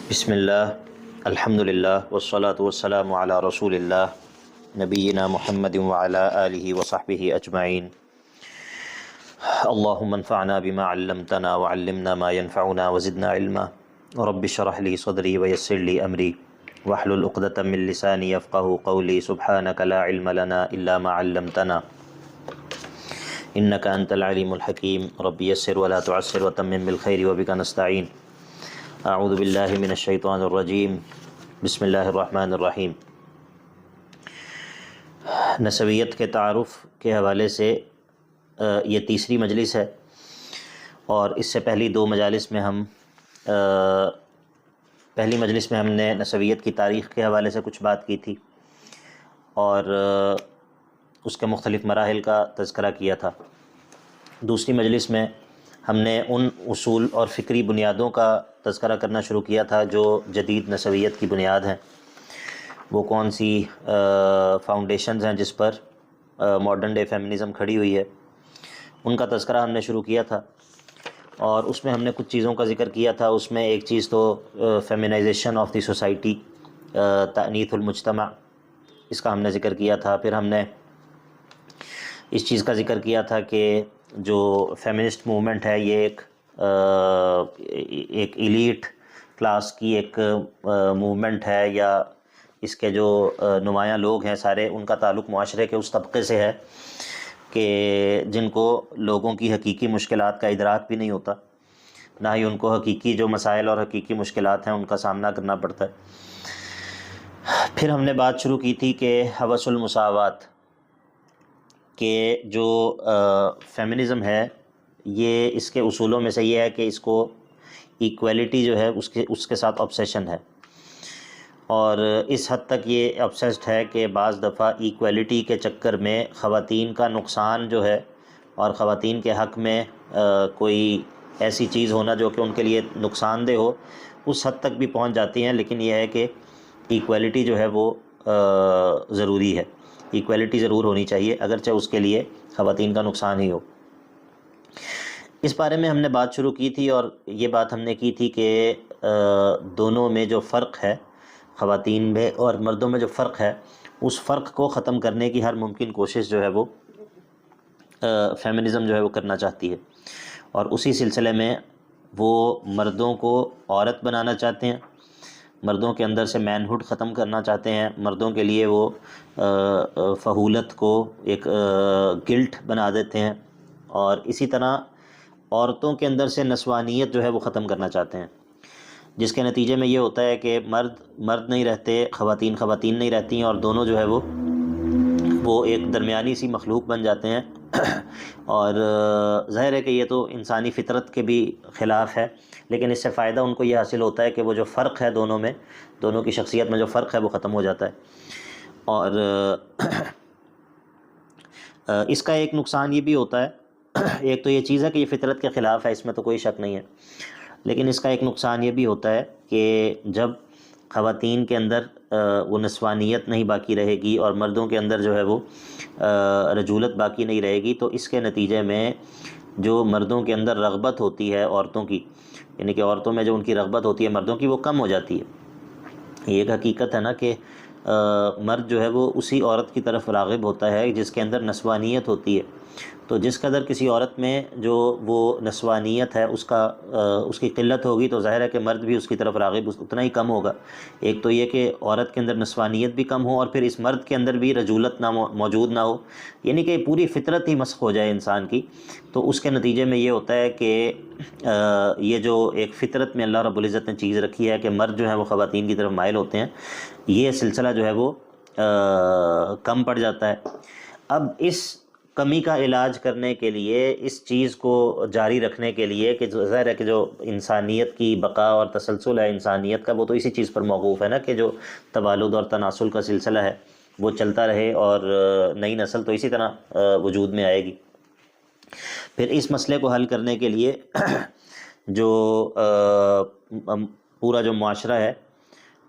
بسم اللہ، الحمد للہ والصلاة والسلام علی رسول اللہ نبینا محمد وعلی آلہ وصحبہ اجمعین۔ اللہم انفعنا بما علمتنا وعلمنا ما ينفعنا وزدنا علما رب اشرح لی صدری ویسر لی امری واحلل عقدۃ من لسانی یفقہوا قولی سبحانک لا علم لنا الا ما علمتنا انک انت العلیم الحکیم رب یسر ولا تعسر وتمم بالخیر وبک نستعین۔ اعوذ باللہ من الشیطان الرجیم، بسم اللہ الرحمن الرحیم۔ نسویت کے تعارف کے حوالے سے یہ تیسری مجلس ہے، اور اس سے پہلی دو مجالس میں پہلی مجلس میں ہم نے نسویت کی تاریخ کے حوالے سے کچھ بات کی تھی اور اس کے مختلف مراحل کا تذکرہ کیا تھا۔ دوسری مجلس میں ہم نے ان اصول اور فکری بنیادوں کا تذکرہ کرنا شروع کیا تھا جو جدید نسویت کی بنیاد ہیں۔ وہ کون سی فاؤنڈیشنز ہیں جس پر ماڈرن ڈے فیمنزم کھڑی ہوئی ہے، ان کا تذکرہ ہم نے شروع کیا تھا، اور اس میں ہم نے کچھ چیزوں کا ذکر کیا تھا۔ اس میں ایک چیز تو فیمنائزیشن آف دی سوسائٹی، تعنیت المجتمع، اس کا ہم نے ذکر کیا تھا۔ پھر ہم نے اس چیز کا ذکر کیا تھا کہ جو فیمنسٹ موومنٹ ہے یہ ایک ایلیٹ کلاس کی ایک موومنٹ ہے، یا اس کے جو نمایاں لوگ ہیں سارے، ان کا تعلق معاشرے کے اس طبقے سے ہے کہ جن کو لوگوں کی حقیقی مشکلات کا ادراک بھی نہیں ہوتا، نہ ہی ان کو حقیقی جو مسائل اور حقیقی مشکلات ہیں ان کا سامنا کرنا پڑتا ہے۔ پھر ہم نے بات شروع کی تھی کہ ہوس المساوات کہ جو فیمنزم ہے یہ اس کے اصولوں میں سے یہ ہے کہ اس کو ایکویلٹی جو ہے اس کے ساتھ آبسیشن ہے، اور اس حد تک یہ آبسیسڈ ہے کہ بعض دفعہ ایکویلٹی کے چکر میں خواتین کا نقصان جو ہے اور خواتین کے حق میں کوئی ایسی چیز ہونا جو کہ ان کے لیے نقصان دہ ہو، اس حد تک بھی پہنچ جاتی ہیں۔ لیکن یہ ہے کہ ایکویلٹی جو ہے وہ ضروری ہے، ایکویلٹی ضرور ہونی چاہیے اگرچہ اس کے لیے خواتین کا نقصان ہی ہو۔ اس بارے میں ہم نے بات شروع کی تھی، اور یہ بات ہم نے کی تھی کہ دونوں میں جو فرق ہے، خواتین میں اور مردوں میں جو فرق ہے، اس فرق کو ختم کرنے کی ہر ممکن کوشش جو ہے وہ فیمنزم جو ہے وہ کرنا چاہتی ہے، اور اسی سلسلے میں وہ مردوں کو عورت بنانا چاہتے ہیں، مردوں کے اندر سے مین ہوڈ ختم کرنا چاہتے ہیں، مردوں کے لیے وہ فحولت کو ایک گلٹ بنا دیتے ہیں، اور اسی طرح عورتوں کے اندر سے نسوانیت جو ہے وہ ختم کرنا چاہتے ہیں، جس کے نتیجے میں یہ ہوتا ہے کہ مرد نہیں رہتے، خواتین نہیں رہتی ہیں، اور دونوں جو ہے وہ ایک درمیانی سی مخلوق بن جاتے ہیں۔ اور ظاہر ہے کہ یہ تو انسانی فطرت کے بھی خلاف ہے، لیکن اس سے فائدہ ان کو یہ حاصل ہوتا ہے کہ وہ جو فرق ہے دونوں کی شخصیت میں جو فرق ہے وہ ختم ہو جاتا ہے۔ اور اس کا ایک نقصان یہ بھی ہوتا ہے، ایک تو یہ چیز ہے کہ یہ فطرت کے خلاف ہے، اس میں تو کوئی شک نہیں ہے، لیکن اس کا ایک نقصان یہ بھی ہوتا ہے کہ جب خواتین کے اندر وہ نسوانیت نہیں باقی رہے گی اور مردوں کے اندر جو ہے وہ رجولت باقی نہیں رہے گی، تو اس کے نتیجے میں جو مردوں کے اندر رغبت ہوتی ہے عورتوں کی، یعنی کہ عورتوں میں جو ان کی رغبت ہوتی ہے مردوں کی، وہ کم ہو جاتی ہے۔ یہ ایک حقیقت ہے نا کہ مرد جو ہے وہ اسی عورت کی طرف راغب ہوتا ہے جس کے اندر نسوانیت ہوتی ہے، تو جس قدر کسی عورت میں جو وہ نسوانیت ہے اس کی قلت ہوگی، تو ظاہر ہے کہ مرد بھی اس کی طرف راغب اتنا ہی کم ہوگا۔ ایک تو یہ کہ عورت کے اندر نسوانیت بھی کم ہو، اور پھر اس مرد کے اندر بھی رجولت موجود نہ ہو، یعنی کہ پوری فطرت ہی مسخ ہو جائے انسان کی، تو اس کے نتیجے میں یہ ہوتا ہے کہ یہ جو ایک فطرت میں اللہ رب العزت نے چیز رکھی ہے کہ مرد جو ہے وہ خواتین کی طرف مائل ہوتے ہیں، یہ سلسلہ جو ہے وہ کم پڑ جاتا ہے۔ اب اس کمی کا علاج کرنے کے لیے، اس چیز کو جاری رکھنے کے لیے کہ ظاہر ہے کہ جو انسانیت کی بقا اور تسلسل ہے انسانیت کا، وہ تو اسی چیز پر موقوف ہے نا کہ جو توالد اور تناسل کا سلسلہ ہے وہ چلتا رہے، اور نئی نسل تو اسی طرح وجود میں آئے گی۔ پھر اس مسئلے کو حل کرنے کے لیے جو پورا جو معاشرہ ہے،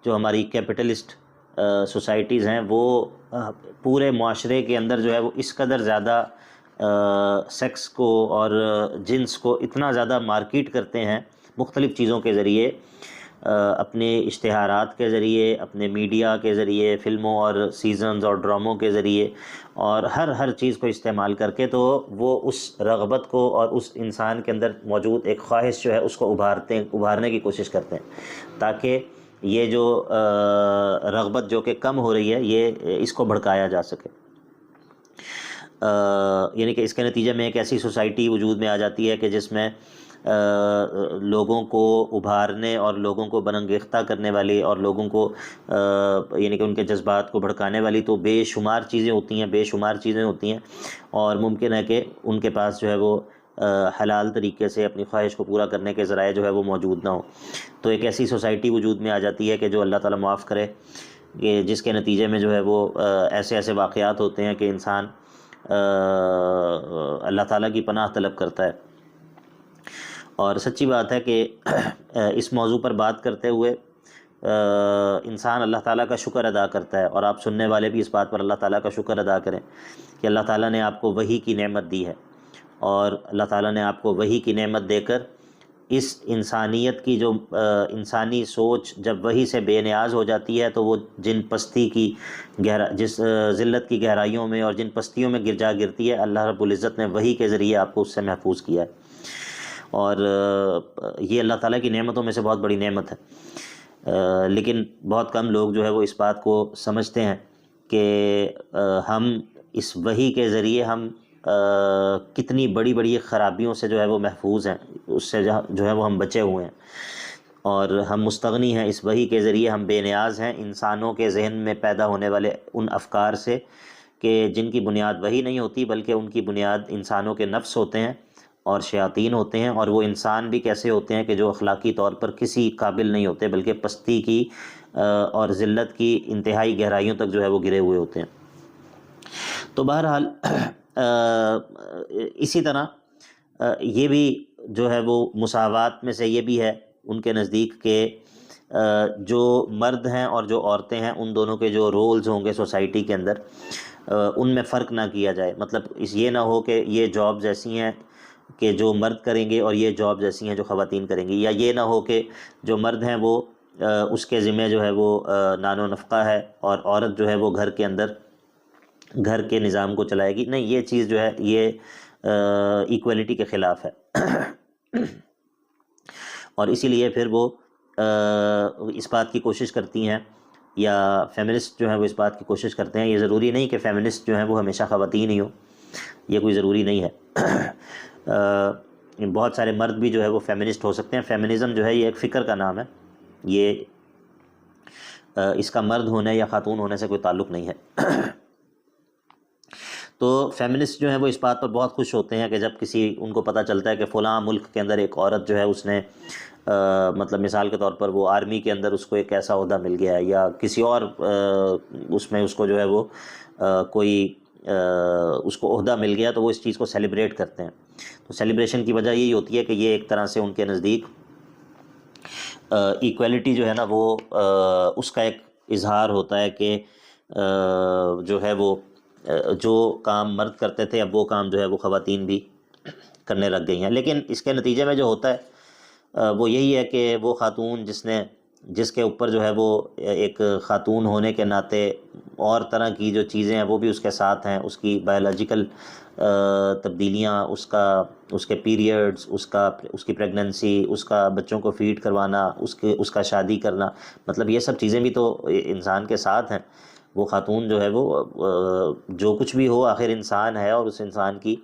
جو ہماری کیپٹلسٹ سوسائٹیز ہیں، وہ پورے معاشرے کے اندر جو ہے وہ اس قدر زیادہ سیکس کو اور جنس کو اتنا زیادہ مارکیٹ کرتے ہیں مختلف چیزوں کے ذریعے اپنے اشتہارات کے ذریعے، اپنے میڈیا کے ذریعے، فلموں اور سیزنز اور ڈراموں کے ذریعے اور ہر چیز کو استعمال کر کے تو وہ اس رغبت کو اور اس انسان کے اندر موجود ایک خواہش جو ہے اس کو ابھارنے کی کوشش کرتے ہیں، تاکہ یہ جو رغبت جو کہ کم ہو رہی ہے یہ اس کو بھڑکایا جا سکے۔ یعنی کہ اس کے نتیجے میں ایک ایسی سوسائٹی وجود میں آ جاتی ہے کہ جس میں لوگوں کو ابھارنے اور لوگوں کو برانگیختہ کرنے والی اور لوگوں کو یعنی کہ ان کے جذبات کو بھڑکانے والی تو بے شمار چیزیں ہوتی ہیں اور ممکن ہے کہ ان کے پاس جو ہے وہ حلال طریقے سے اپنی خواہش کو پورا کرنے کے ذرائع جو ہے وہ موجود نہ ہوں۔ تو ایک ایسی سوسائٹی وجود میں آ جاتی ہے کہ جو اللہ تعالیٰ معاف کرے، کہ جس کے نتیجے میں جو ہے وہ ایسے واقعات ہوتے ہیں کہ انسان اللہ تعالیٰ کی پناہ طلب کرتا ہے۔ اور سچی بات ہے کہ اس موضوع پر بات کرتے ہوئے انسان اللہ تعالیٰ کا شکر ادا کرتا ہے، اور آپ سننے والے بھی اس بات پر اللہ تعالیٰ کا شکر ادا کریں کہ اللہ تعالیٰ نے آپ کو وحی کی نعمت دی ہے، اور اللہ تعالیٰ نے آپ کو وحی کی نعمت دے کر اس انسانیت کی جو انسانی سوچ جب وحی سے بے نیاز ہو جاتی ہے تو وہ جن پستی کی جس ذلت کی گہرائیوں میں اور جن پستیوں میں گرتی ہے، اللہ رب العزت نے وحی کے ذریعے آپ کو اس سے محفوظ کیا ہے، اور یہ اللہ تعالیٰ کی نعمتوں میں سے بہت بڑی نعمت ہے۔ لیکن بہت کم لوگ جو ہے وہ اس بات کو سمجھتے ہیں کہ ہم اس وحی کے ذریعے ہم کتنی بڑی خرابیوں سے جو ہے وہ محفوظ ہیں، اس سے جو ہے وہ ہم بچے ہوئے ہیں، اور ہم مستغنی ہیں اس وحی کے ذریعے، ہم بے نیاز ہیں انسانوں کے ذہن میں پیدا ہونے والے ان افکار سے کہ جن کی بنیاد وحی نہیں ہوتی بلکہ ان کی بنیاد انسانوں کے نفس ہوتے ہیں اور شیاطین ہوتے ہیں، اور وہ انسان بھی کیسے ہوتے ہیں کہ جو اخلاقی طور پر کسی قابل نہیں ہوتے بلکہ پستی کی اور ذلت کی انتہائی گہرائیوں تک جو ہے وہ گرے ہوئے ہوتے ہیں۔ تو بہرحال اسی طرح یہ بھی جو ہے وہ مساوات میں سے یہ بھی ہے ان کے نزدیک کہ جو مرد ہیں اور جو عورتیں ہیں ان دونوں کے جو رولز ہوں گے سوسائٹی کے اندر ان میں فرق نہ کیا جائے، مطلب یہ نہ ہو کہ یہ جابز ایسی ہیں کہ جو مرد کریں گے اور یہ جابز ایسی ہیں جو خواتین کریں گی، یا یہ نہ ہو کہ جو مرد ہیں وہ اس کے ذمہ جو ہے وہ نان و نفقہ ہے اور عورت جو ہے وہ گھر کے اندر گھر کے نظام کو چلائے گی۔ نہیں، یہ چیز جو ہے یہ ایکویلٹی کے خلاف ہے، اور اسی لیے پھر وہ اس بات کی کوشش کرتی ہیں، یا فیمنسٹ جو ہیں وہ اس بات کی کوشش کرتے ہیں، یہ ضروری نہیں کہ فیمنسٹ جو ہیں وہ ہمیشہ خواتین ہی ہوں، یہ کوئی ضروری نہیں ہے، بہت سارے مرد بھی جو ہے وہ فیمنسٹ ہو سکتے ہیں۔ فیمنزم جو ہے یہ ایک فکر کا نام ہے، یہ اس کا مرد ہونے یا خاتون ہونے سے کوئی تعلق نہیں ہے۔ تو فیمنسٹ جو ہیں وہ اس بات پر بہت خوش ہوتے ہیں کہ جب کسی ان کو پتہ چلتا ہے کہ فلاں ملک کے اندر ایک عورت جو ہے اس نے مطلب مثال کے طور پر وہ آرمی کے اندر اس کو ایک ایسا عہدہ مل گیا ہے، یا کسی اور اس میں اس کو جو ہے وہ کوئی اس کو عہدہ مل گیا، تو وہ اس چیز کو سیلیبریٹ کرتے ہیں۔ تو سیلیبریشن کی وجہ یہی ہوتی ہے کہ یہ ایک طرح سے ان کے نزدیک ایکویلٹی جو ہے نا وہ اس کا ایک اظہار ہوتا ہے کہ جو ہے وہ جو کام مرد کرتے تھے اب وہ کام جو ہے وہ خواتین بھی کرنے لگ گئی ہیں۔ لیکن اس کے نتیجے میں جو ہوتا ہے وہ یہی ہے کہ وہ خاتون جس کے اوپر جو ہے وہ ایک خاتون ہونے کے ناطے اور طرح کی جو چیزیں ہیں وہ بھی اس کے ساتھ ہیں، اس کی بایولوجیکل تبدیلیاں، اس کے پیریڈز، اس کی پریگننسی، اس کا بچوں کو فیڈ کروانا، اس کا شادی کرنا، مطلب یہ سب چیزیں بھی تو انسان کے ساتھ ہیں۔ وہ خاتون جو ہے وہ جو کچھ بھی ہو آخر انسان ہے اور اس انسان کی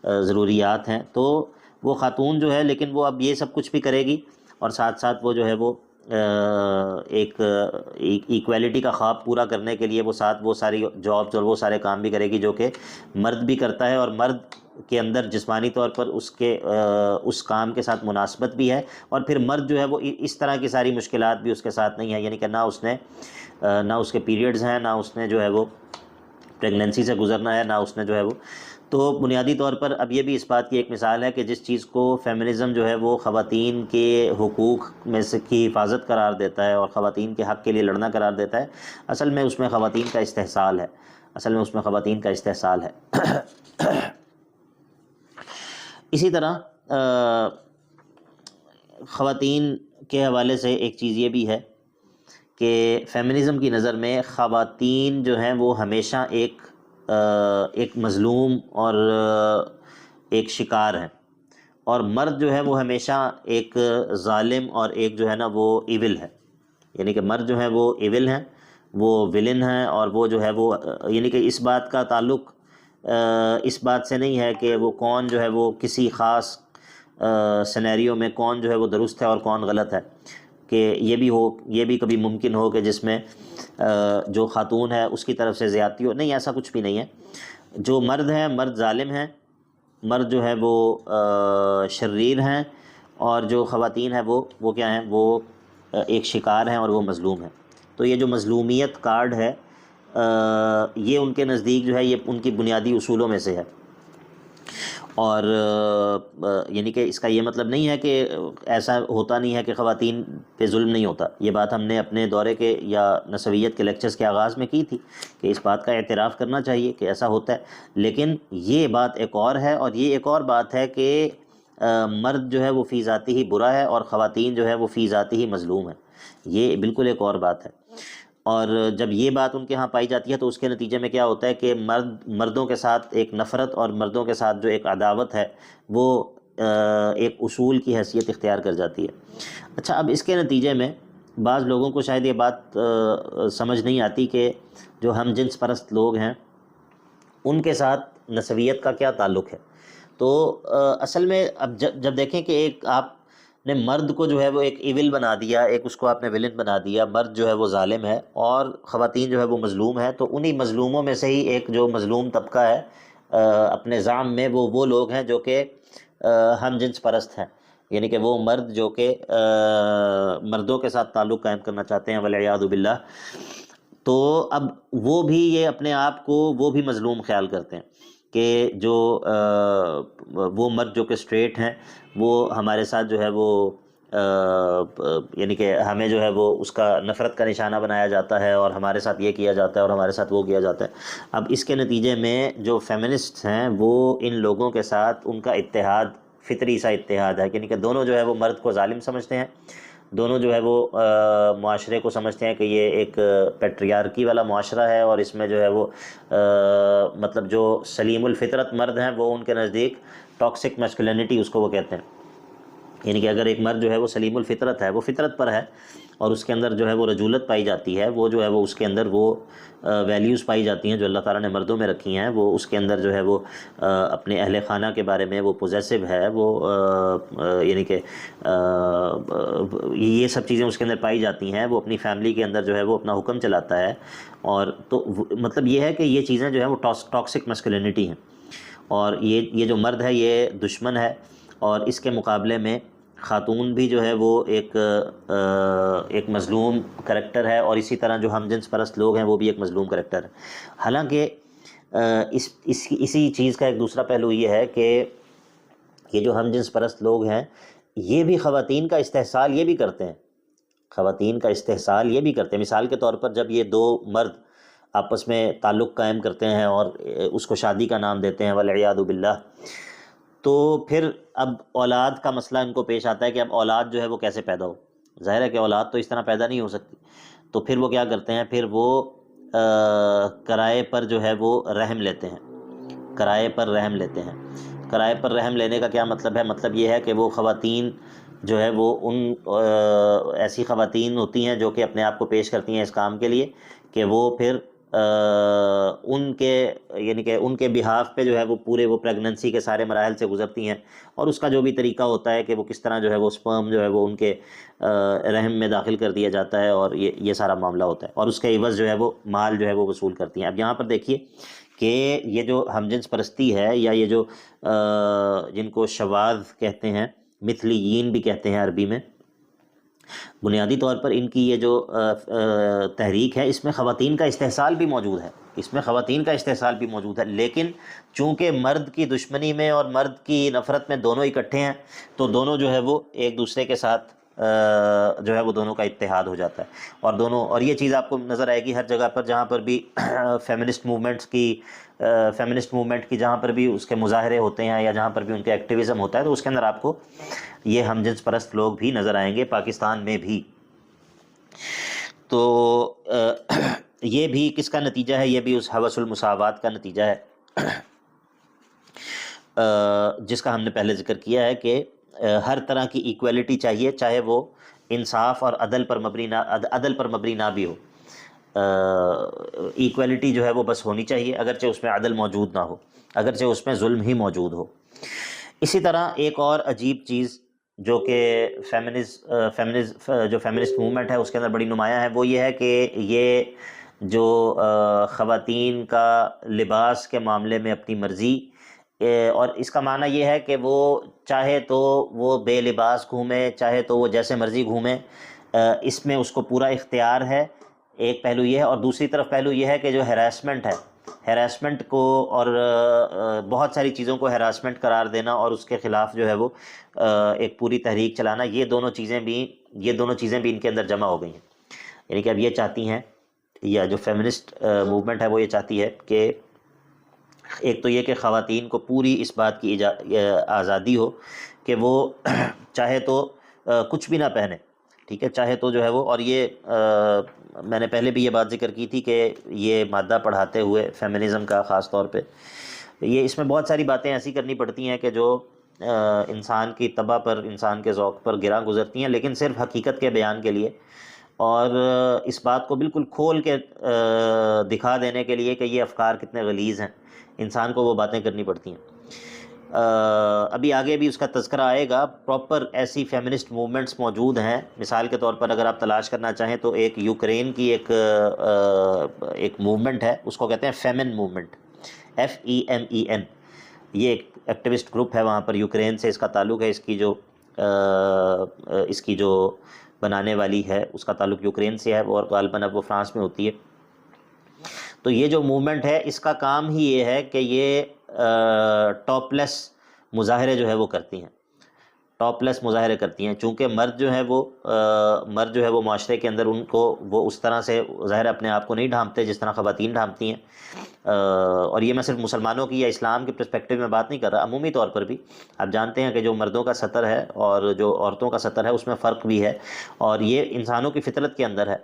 ضروریات ہیں، تو وہ خاتون جو ہے لیکن وہ اب یہ سب کچھ بھی کرے گی، اور ساتھ ساتھ وہ جو ہے وہ ایک ایکویلٹی کا خواب پورا کرنے کے لیے وہ ساری جابز اور وہ سارے کام بھی کرے گی جو کہ مرد بھی کرتا ہے، اور مرد کے اندر جسمانی طور پر اس کام کے ساتھ مناسبت بھی ہے، اور پھر مرد جو ہے وہ اس طرح کی ساری مشکلات بھی اس کے ساتھ نہیں ہیں، یعنی کہ نہ اس کے پیریڈز ہیں، نہ اس نے جو ہے وہ پریگننسی سے گزرنا ہے، نہ اس نے جو ہے وہ تو بنیادی طور پر اب یہ بھی اس بات کی ایک مثال ہے کہ جس چیز کو فیمنزم جو ہے وہ خواتین کے حقوق میں سے کی حفاظت قرار دیتا ہے اور خواتین کے حق کے لیے لڑنا قرار دیتا ہے، اصل میں اس میں خواتین کا استحصال ہے۔ اسی طرح خواتین کے حوالے سے ایک چیز یہ بھی ہے کہ فیمنزم کی نظر میں خواتین جو ہیں وہ ہمیشہ ایک مظلوم اور ایک شکار ہیں، اور مرد جو ہے وہ ہمیشہ ایک ظالم اور ایک جو ہے نا وہ ایول ہے. یعنی کہ مرد جو ہے وہ ایول ہیں، وہ ولن ہیں، اور وہ جو ہے وہ یعنی کہ اس بات کا تعلق اس بات سے نہیں ہے کہ وہ کون جو ہے وہ کسی خاص سینیریو میں کون جو ہے وہ درست ہے اور کون غلط ہے، کہ یہ بھی کبھی ممکن ہو کہ جس میں جو خاتون ہے اس کی طرف سے زیادتی ہو. نہیں، ایسا کچھ بھی نہیں ہے. جو مرد ہیں، مرد ظالم ہیں، مرد جو ہے وہ شریر ہیں، اور جو خواتین ہیں وہ کیا ہیں، وہ ایک شکار ہیں اور وہ مظلوم ہیں. تو یہ جو مظلومیت کارڈ ہے یہ ان کے نزدیک جو ہے یہ ان کی بنیادی اصولوں میں سے ہے. اور یعنی کہ اس کا یہ مطلب نہیں ہے کہ ایسا ہوتا نہیں ہے کہ خواتین پہ ظلم نہیں ہوتا. یہ بات ہم نے اپنے دورے کے یا نسویت کے لیکچرز کے آغاز میں کی تھی کہ اس بات کا اعتراف کرنا چاہیے کہ ایسا ہوتا ہے. لیکن یہ بات ایک اور ہے، اور یہ ایک اور بات ہے کہ مرد جو ہے وہ فی ذاتی ہی برا ہے اور خواتین جو ہے وہ فی ذاتی ہی مظلوم ہے. یہ بالکل ایک اور بات ہے. اور جب یہ بات ان کے ہاں پائی جاتی ہے تو اس کے نتیجے میں کیا ہوتا ہے کہ مردوں کے ساتھ ایک نفرت اور مردوں کے ساتھ جو ایک عداوت ہے وہ ایک اصول کی حیثیت اختیار کر جاتی ہے. اچھا، اب اس کے نتیجے میں بعض لوگوں کو شاید یہ بات سمجھ نہیں آتی کہ جو ہم جنس پرست لوگ ہیں ان کے ساتھ نسویت کا کیا تعلق ہے. تو اصل میں اب جب دیکھیں کہ ایک آپ نے مرد کو جو ہے وہ ایک ایول بنا دیا، ایک اس کو آپ نے ولن بنا دیا، مرد جو ہے وہ ظالم ہے اور خواتین جو ہے وہ مظلوم ہے، تو انہی مظلوموں میں سے ہی ایک جو مظلوم طبقہ ہے اپنے زعم میں وہ لوگ ہیں جو کہ ہم جنس پرست ہیں. یعنی کہ وہ مرد جو کہ مردوں کے ساتھ تعلق قائم کرنا چاہتے ہیں والعیاذ باللہ. تو اب وہ بھی یہ اپنے آپ کو وہ بھی مظلوم خیال کرتے ہیں کہ جو وہ مرد جو کہ اسٹریٹ ہیں وہ ہمارے ساتھ جو ہے وہ یعنی کہ ہمیں جو ہے وہ اس کا نفرت کا نشانہ بنایا جاتا ہے اور ہمارے ساتھ یہ کیا جاتا ہے اور ہمارے ساتھ وہ کیا جاتا ہے. اب اس کے نتیجے میں جو فیمنسٹ ہیں وہ ان لوگوں کے ساتھ ان کا اتحاد فطری سا اتحاد ہے. یعنی کہ دونوں جو ہے وہ مرد کو ظالم سمجھتے ہیں، دونوں جو ہے وہ معاشرے کو سمجھتے ہیں کہ یہ ایک پیٹریارکی والا معاشرہ ہے، اور اس میں جو ہے وہ مطلب جو سلیم الفطرت مرد ہیں وہ ان کے نزدیک ٹاکسک میسکولینٹی اس کو وہ کہتے ہیں. یعنی کہ اگر ایک مرد جو ہے وہ سلیم الفطرت ہے، وہ فطرت پر ہے اور اس کے اندر جو ہے وہ رجولت پائی جاتی ہے، وہ جو ہے وہ اس کے اندر وہ ویلیوز پائی جاتی ہیں جو اللہ تعالیٰ نے مردوں میں رکھی ہیں، وہ اس کے اندر جو ہے وہ اپنے اہل خانہ کے بارے میں وہ پوزیسو ہے، وہ یعنی کہ یہ سب چیزیں اس کے اندر پائی جاتی ہیں، وہ اپنی فیملی کے اندر جو ہے وہ اپنا حکم چلاتا ہے. اور تو مطلب یہ ہے کہ یہ چیزیں جو ہیں وہ ٹاکسک میسکولینٹی ہیں، اور یہ جو مرد ہے یہ دشمن ہے، اور اس کے مقابلے میں خاتون بھی جو ہے وہ ایک مظلوم کریکٹر ہے، اور اسی طرح جو ہم جنس پرست لوگ ہیں وہ بھی ایک مظلوم کریکٹر ہے. حالانکہ اسی چیز کا ایک دوسرا پہلو یہ ہے کہ یہ جو ہم جنس پرست لوگ ہیں یہ بھی خواتین کا استحصال یہ بھی کرتے ہیں، خواتین کا استحصال یہ بھی کرتے ہیں. مثال کے طور پر جب یہ دو مرد آپس میں تعلق قائم کرتے ہیں اور اس کو شادی کا نام دیتے ہیں والعیاذ باللہ، تو پھر اب اولاد کا مسئلہ ان کو پیش آتا ہے کہ اب اولاد جو ہے وہ کیسے پیدا ہو. ظاہر ہے کہ اولاد تو اس طرح پیدا نہیں ہو سکتی. تو پھر وہ کیا کرتے ہیں، پھر وہ کرائے پر جو ہے وہ رحم لیتے ہیں، کرائے پر رحم لیتے ہیں. کرائے پر رحم لینے کا کیا مطلب ہے؟ مطلب یہ ہے کہ وہ خواتین جو ہے وہ ان ایسی خواتین ہوتی ہیں جو کہ اپنے آپ کو پیش کرتی ہیں اس کام کے لیے کہ وہ پھر ان کے یعنی کہ ان کے بہاف پہ جو ہے وہ پورے وہ پریگننسی کے سارے مراحل سے گزرتی ہیں، اور اس کا جو بھی طریقہ ہوتا ہے کہ وہ کس طرح جو ہے وہ سپرم جو ہے وہ ان کے رحم میں داخل کر دیا جاتا ہے، اور یہ سارا معاملہ ہوتا ہے، اور اس کے عوض جو ہے وہ مال جو ہے وہ وصول کرتی ہیں. اب یہاں پر دیکھیے کہ یہ جو ہم جنس پرستی ہے، یا یہ جو جن کو شواذ کہتے ہیں، مثلیین بھی کہتے ہیں عربی میں، بنیادی طور پر ان کی یہ جو تحریک ہے اس میں خواتین کا استحصال بھی موجود ہے، اس میں خواتین کا استحصال بھی موجود ہے. لیکن چونکہ مرد کی دشمنی میں اور مرد کی نفرت میں دونوں اکٹھے ہیں، تو دونوں جو ہے وہ ایک دوسرے کے ساتھ جو ہے وہ دونوں کا اتحاد ہو جاتا ہے، اور دونوں، اور یہ چیز آپ کو نظر آئے گی ہر جگہ پر جہاں پر بھی فیمنسٹ موومنٹ کی جہاں پر بھی اس کے مظاہرے ہوتے ہیں یا جہاں پر بھی ان کے ایکٹیویزم ہوتا ہے، تو اس کے اندر آپ کو یہ ہم جنس پرست لوگ بھی نظر آئیں گے، پاکستان میں بھی۔ تو یہ بھی کس کا نتیجہ ہے؟ یہ بھی اس ہوس المساوات کا نتیجہ ہے جس کا ہم نے پہلے ذکر کیا ہے کہ ہر طرح کی ایکویلٹی چاہیے، چاہے وہ انصاف اور عدل پر مبنی نہ بھی ہو۔ ایکویلٹی جو ہے وہ بس ہونی چاہیے، اگرچہ اس میں عدل موجود نہ ہو، اگرچہ اس میں ظلم ہی موجود ہو۔ اسی طرح ایک اور عجیب چیز جو کہ جو فیمنسٹ موومنٹ ہے اس کے اندر بڑی نمایاں ہے، وہ یہ ہے کہ یہ جو خواتین کا لباس کے معاملے میں اپنی مرضی، اور اس کا معنی یہ ہے کہ وہ چاہے تو وہ بے لباس گھومے، چاہے تو وہ جیسے مرضی گھومے، اس میں اس کو پورا اختیار ہے۔ ایک پہلو یہ ہے، اور دوسری طرف پہلو یہ ہے کہ جو ہیراسمنٹ کو اور بہت ساری چیزوں کو ہیراسمنٹ قرار دینا اور اس کے خلاف جو ہے وہ ایک پوری تحریک چلانا، یہ دونوں چیزیں بھی ان کے اندر جمع ہو گئی ہیں۔ یعنی کہ اب یہ چاہتی ہیں، یا جو فیمنسٹ موومنٹ ہے وہ یہ چاہتی ہے کہ ایک تو یہ کہ خواتین کو پوری اس بات کی آزادی ہو کہ وہ چاہے تو کچھ بھی نہ پہنے، ٹھیک ہے، چاہے تو جو ہے وہ، اور یہ میں نے پہلے بھی یہ بات ذکر کی تھی کہ یہ مادہ پڑھاتے ہوئے فیمنزم کا خاص طور پہ اس میں بہت ساری باتیں ایسی کرنی پڑتی ہیں کہ جو انسان کی طبع پر، انسان کے ذوق پر گراں گزرتی ہیں، لیکن صرف حقیقت کے بیان کے لیے اور اس بات کو بالکل کھول کے دکھا دینے کے لیے کہ یہ افکار کتنے غلیظ ہیں، انسان کو وہ باتیں کرنی پڑتی ہیں۔ ابھی آگے بھی اس کا تذکرہ آئے گا۔ پراپر ایسی فیمنسٹ موومنٹس موجود ہیں، مثال کے طور پر اگر آپ تلاش کرنا چاہیں تو ایک یوکرین کی ایک موومنٹ ہے، اس کو کہتے ہیں فیمن موومنٹ، FEMEN۔ یہ ایک ایکٹیوسٹ گروپ ہے وہاں پر، یوکرین سے اس کا تعلق ہے، اس کی جو بنانے والی ہے اس کا تعلق یوکرین سے ہے، اور غالباً اب وہ فرانس میں ہوتی ہے۔ تو یہ جو موومنٹ ہے اس کا کام ہی یہ ہے کہ یہ ٹاپ لیس مظاہرے جو ہے وہ کرتی ہیں، ٹاپ لیس مظاہرے کرتی ہیں، چونکہ مرد جو ہے وہ معاشرے کے اندر ان کو وہ اس طرح سے ظاہر اپنے آپ کو نہیں ڈھانپتے جس طرح خواتین ڈھانپتی ہیں۔ اور یہ میں صرف مسلمانوں کی یا اسلام کے پرسپیکٹیو میں بات نہیں کر رہا، عمومی طور پر بھی آپ جانتے ہیں کہ جو مردوں کا سطر ہے اور جو عورتوں کا سطر ہے اس میں فرق بھی ہے، اور یہ انسانوں کی فطرت کے اندر ہے۔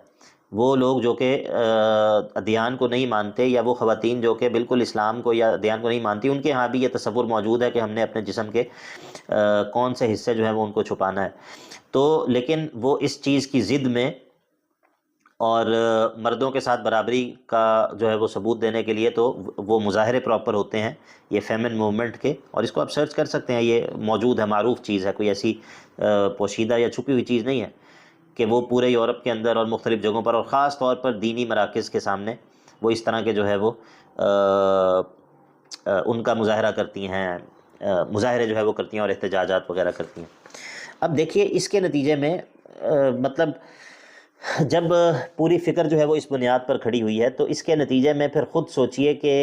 وہ لوگ جو کہ ادیان کو نہیں مانتے، یا وہ خواتین جو کہ بالکل اسلام کو یا ادیان کو نہیں مانتی، ان کے ہاں بھی یہ تصور موجود ہے کہ ہم نے اپنے جسم کے کون سے حصے جو ہیں وہ ان کو چھپانا ہے۔ تو لیکن وہ اس چیز کی ضد میں اور مردوں کے ساتھ برابری کا جو ہے وہ ثبوت دینے کے لیے تو وہ مظاہرے پراپر ہوتے ہیں یہ فیمن موومنٹ کے، اور اس کو آپ سرچ کر سکتے ہیں، یہ موجود ہے، معروف چیز ہے، کوئی ایسی پوشیدہ یا چھپی ہوئی چیز نہیں ہے کہ وہ پورے یورپ کے اندر اور مختلف جگہوں پر اور خاص طور پر دینی مراکز کے سامنے وہ اس طرح کے جو ہے وہ ان کا مظاہرہ کرتی ہیں، مظاہرے جو ہے وہ کرتی ہیں اور احتجاجات وغیرہ کرتی ہیں۔ اب دیکھیے اس کے نتیجے میں مطلب جب پوری فکر جو ہے وہ اس بنیاد پر کھڑی ہوئی ہے، تو اس کے نتیجے میں پھر خود سوچئے کہ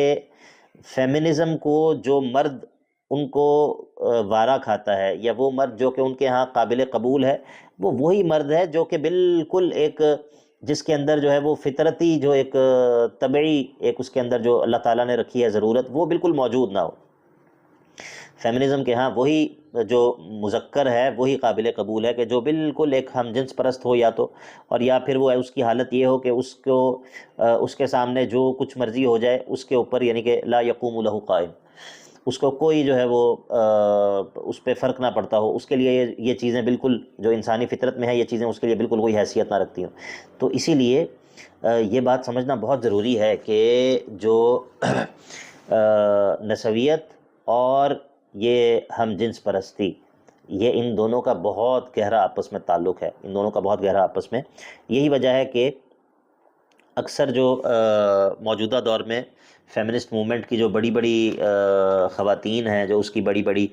فیمنزم کو جو مرد ان کو وارا کھاتا ہے، یا وہ مرد جو کہ ان کے ہاں قابل قبول ہے، وہ وہی مرد ہے جو کہ بالکل ایک جس کے اندر جو ہے وہ فطرتی جو ایک طبعی ایک اس کے اندر جو اللہ تعالیٰ نے رکھی ہے ضرورت، وہ بالکل موجود نہ ہو۔ فیمنزم کے ہاں وہی جو مذکر ہے وہی قابل قبول ہے کہ جو بالکل ایک ہم جنس پرست ہو، یا تو اور یا پھر وہ اس کی حالت یہ ہو کہ اس کے سامنے جو کچھ مرضی ہو جائے اس کے اوپر، یعنی کہ لا یقوم لہ قائم، اس کو کوئی جو ہے وہ اس پہ فرق نہ پڑتا ہو، اس کے لیے یہ چیزیں بالکل جو انسانی فطرت میں ہے، یہ چیزیں اس کے لیے بالکل کوئی حیثیت نہ رکھتی ہوں۔ تو اسی لیے یہ بات سمجھنا بہت ضروری ہے کہ جو نسویت اور یہ ہم جنس پرستی، یہ ان دونوں کا بہت گہرا آپس میں تعلق ہے، ان دونوں کا بہت گہرا آپس میں، یہی وجہ ہے کہ اکثر جو موجودہ دور میں فیمنسٹ موومنٹ کی جو بڑی بڑی خواتین ہیں، جو اس کی بڑی بڑی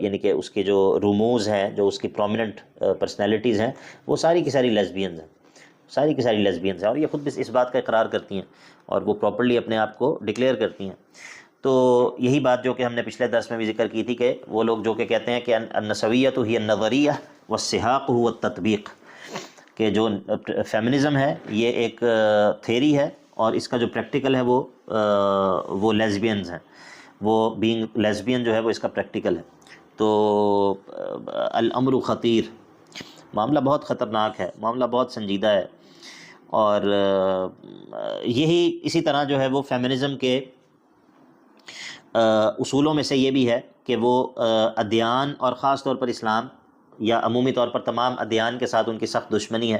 یعنی کہ اس کے جو رموز ہیں، جو اس کی پرومیننٹ پرسنالٹیز ہیں، وہ ساری کی ساری لیسبینز ہیں، ساری کی ساری لیسبینز ہیں، اور یہ خود بھی اس بات کا اقرار کرتی ہیں اور وہ پراپرلی اپنے آپ کو ڈکلیئر کرتی ہیں۔ تو یہی بات جو کہ ہم نے پچھلے درس میں بھی ذکر کی تھی کہ وہ لوگ جو کہ کہتے ہیں کہ النسویۃ ہی النظریہ والسحاق هو التطبیق، کہ جو فیمنزم ہے یہ ایک تھیری ہے، اور اس کا جو پریکٹیکل ہے وہ لیزبینز ہیں، وہ بینگ لیزبین جو ہے وہ اس کا پریکٹیکل ہے۔ تو الامر خطیر، معاملہ بہت خطرناک ہے، معاملہ بہت سنجیدہ ہے، اور یہی اسی طرح جو ہے وہ فیمنزم کے اصولوں میں سے یہ بھی ہے کہ وہ ادیان اور خاص طور پر اسلام یا عمومی طور پر تمام ادیان کے ساتھ ان کی سخت دشمنی ہے،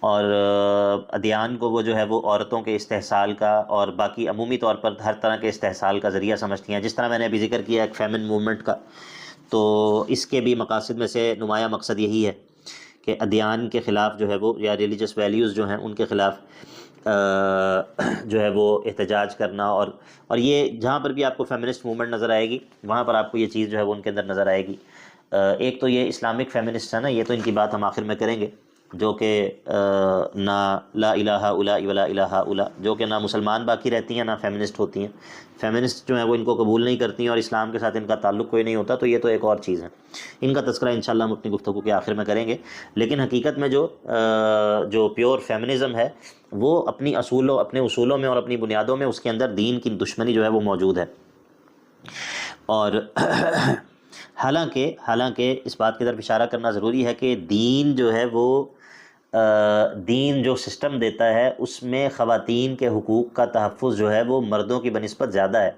اور ادیان کو وہ جو ہے وہ عورتوں کے استحصال کا اور باقی عمومی طور پر ہر طرح کے استحصال کا ذریعہ سمجھتی ہیں، جس طرح میں نے ابھی ذکر کیا ایک فیمن موومنٹ کا۔ تو اس کے بھی مقاصد میں سے نمایاں مقصد یہی ہے کہ ادیان کے خلاف جو ہے وہ، یا ریلیجس ویلیوز جو ہیں ان کے خلاف جو ہے وہ احتجاج کرنا، اور یہ جہاں پر بھی آپ کو فیمنسٹ موومنٹ نظر آئے گی وہاں پر آپ کو یہ چیز جو ہے وہ ان کے اندر نظر آئے گی۔ ایک تو یہ اسلامک فیمنسٹ ہے نا، یہ تو ان کی بات ہم آخر میں کریں گے، جو کہ نہ لا الہ الا ولا الہ الا، جو کہ نہ مسلمان باقی رہتی ہیں نہ فیمنسٹ ہوتی ہیں، فیمنسٹ جو ہیں وہ ان کو قبول نہیں کرتی ہیں اور اسلام کے ساتھ ان کا تعلق کوئی نہیں ہوتا، تو یہ تو ایک اور چیز ہے، ان کا تذکرہ انشاءاللہ ہم اپنی گفتگو کے آخر میں کریں گے۔ لیکن حقیقت میں جو پیور فیمنزم ہے وہ اپنے اصولوں میں اور اپنی بنیادوں میں اس کے اندر دین کی دشمنی جو ہے وہ موجود ہے، اور حالانکہ اس بات کی طرف اشارہ کرنا ضروری ہے کہ دین جو ہے وہ دین جو سسٹم دیتا ہے اس میں خواتین کے حقوق کا تحفظ جو ہے وہ مردوں کی بنسبت زیادہ ہے،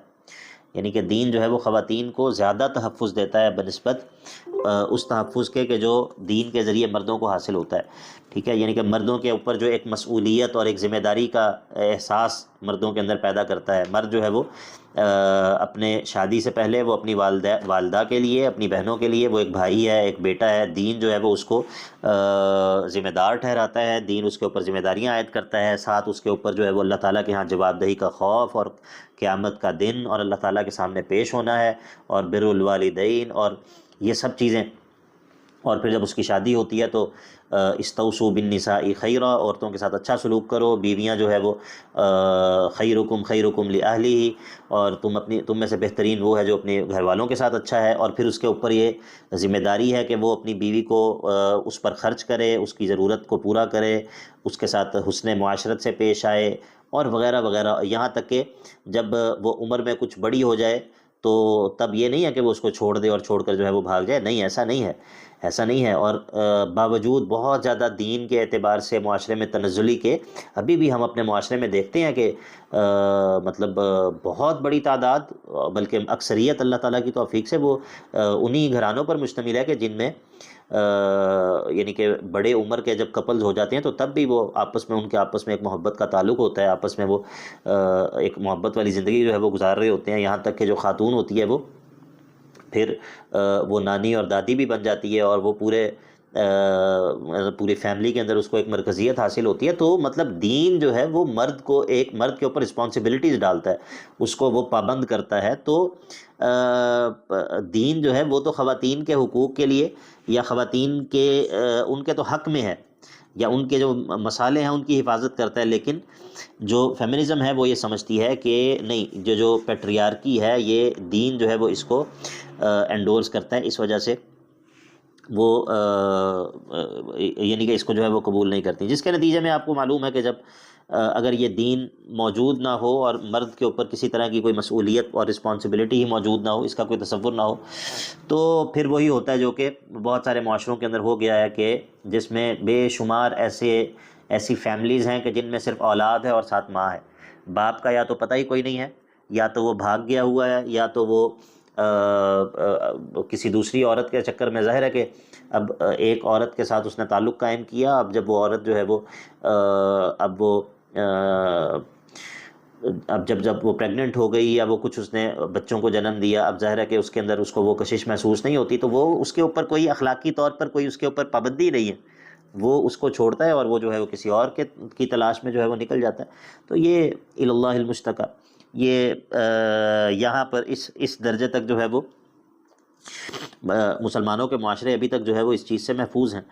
یعنی کہ دین جو ہے وہ خواتین کو زیادہ تحفظ دیتا ہے بنسبت اس تحفظ کے کہ جو دین کے ذریعے مردوں کو حاصل ہوتا ہے، ٹھیک ہے، یعنی کہ مردوں کے اوپر جو ایک مسئولیت اور ایک ذمہ داری کا احساس مردوں کے اندر پیدا کرتا ہے۔ مرد جو ہے وہ اپنے شادی سے پہلے وہ اپنی والدہ کے لیے، اپنی بہنوں کے لیے، وہ ایک بھائی ہے، ایک بیٹا ہے، دین جو ہے وہ اس کو ذمہ دار ٹھہراتا ہے، دین اس کے اوپر ذمہ داریاں عائد کرتا ہے، ساتھ اس کے اوپر جو ہے وہ اللہ تعالیٰ کے ہاں جواب دہی کا خوف اور قیامت کا دن اور اللہ تعالیٰ کے سامنے پیش ہونا ہے، اور بر الوالدین اور یہ سب چیزیں۔ اور پھر جب اس کی شادی ہوتی ہے تو استوصوا بالنساء خیرا، عورتوں کے ساتھ اچھا سلوک کرو، بیویاں جو ہے وہ خیرکم لأہلہ، اور تم میں سے بہترین وہ ہے جو اپنے گھر والوں کے ساتھ اچھا ہے، اور پھر اس کے اوپر یہ ذمہ داری ہے کہ وہ اپنی بیوی کو اس پر خرچ کرے، اس کی ضرورت کو پورا کرے، اس کے ساتھ حسن معاشرت سے پیش آئے، اور وغیرہ وغیرہ، یہاں تک کہ جب وہ عمر میں کچھ بڑی ہو جائے تو تب یہ نہیں ہے کہ وہ اس کو چھوڑ دے اور چھوڑ کر جو ہے وہ بھاگ جائے، نہیں، ایسا نہیں ہے، ایسا نہیں ہے۔ اور باوجود بہت زیادہ دین کے اعتبار سے معاشرے میں تنزلی کے، ابھی بھی ہم اپنے معاشرے میں دیکھتے ہیں کہ مطلب بہت بڑی تعداد، بلکہ اکثریت اللہ تعالیٰ کی توفیق سے وہ انہی گھرانوں پر مشتمل ہے کہ جن میں یعنی کہ بڑے عمر کے جب کپلز ہو جاتے ہیں تو تب بھی وہ ان کے آپس میں ایک محبت کا تعلق ہوتا ہے، آپس میں وہ ایک محبت والی زندگی جو ہے وہ گزار رہے ہوتے ہیں، یہاں تک کہ جو خاتون ہوتی ہے وہ پھر وہ نانی اور دادی بھی بن جاتی ہے، اور وہ پوری فیملی کے اندر اس کو ایک مرکزیت حاصل ہوتی ہے۔ تو مطلب دین جو ہے وہ مرد کے اوپر رسپانسبلٹیز ڈالتا ہے، اس کو وہ پابند کرتا ہے۔ تو دین جو ہے وہ تو خواتین کے حقوق کے لیے یا خواتین کے ان کے تو حق میں ہے، یا ان کے جو مسالے ہیں ان کی حفاظت کرتا ہے، لیکن جو فیمنزم ہے وہ یہ سمجھتی ہے کہ نہیں، جو پیٹریارکی ہے یہ دین جو ہے وہ اس کو انڈورس کرتا ہے، اس وجہ سے وہ یعنی کہ اس کو جو ہے وہ قبول نہیں کرتی، جس کے نتیجے میں آپ کو معلوم ہے کہ جب اگر یہ دین موجود نہ ہو اور مرد کے اوپر کسی طرح کی کوئی مسئولیت اور رسپانسبلٹی ہی موجود نہ ہو، اس کا کوئی تصور نہ ہو، تو پھر وہی ہوتا ہے جو کہ بہت سارے معاشروں کے اندر ہو گیا ہے، کہ جس میں بے شمار ایسی فیملیز ہیں کہ جن میں صرف اولاد ہے اور ساتھ ماں ہے، باپ کا یا تو پتہ ہی کوئی نہیں ہے، یا تو وہ بھاگ گیا ہوا ہے، یا تو وہ کسی دوسری عورت کے چکر میں، ظاہر ہے کہ اب ایک عورت کے ساتھ اس نے تعلق قائم کیا، اب جب وہ عورت جو ہے وہ اب جب وہ پریگننٹ ہو گئی یا وہ کچھ اس نے بچوں کو جنم دیا، اب ظاہر ہے کہ اس کے اندر اس کو وہ کشش محسوس نہیں ہوتی، تو وہ اس کے اوپر کوئی اخلاقی طور پر کوئی اس کے اوپر پابندی نہیں ہے، وہ اس کو چھوڑتا ہے اور وہ جو ہے وہ کسی اور کی تلاش میں جو ہے وہ نکل جاتا ہے۔ تو یہ اللہ المشتقى، یہ یہاں پر اس درجے تک جو ہے وہ مسلمانوں کے معاشرے ابھی تک جو ہے وہ اس چیز سے محفوظ ہیں۔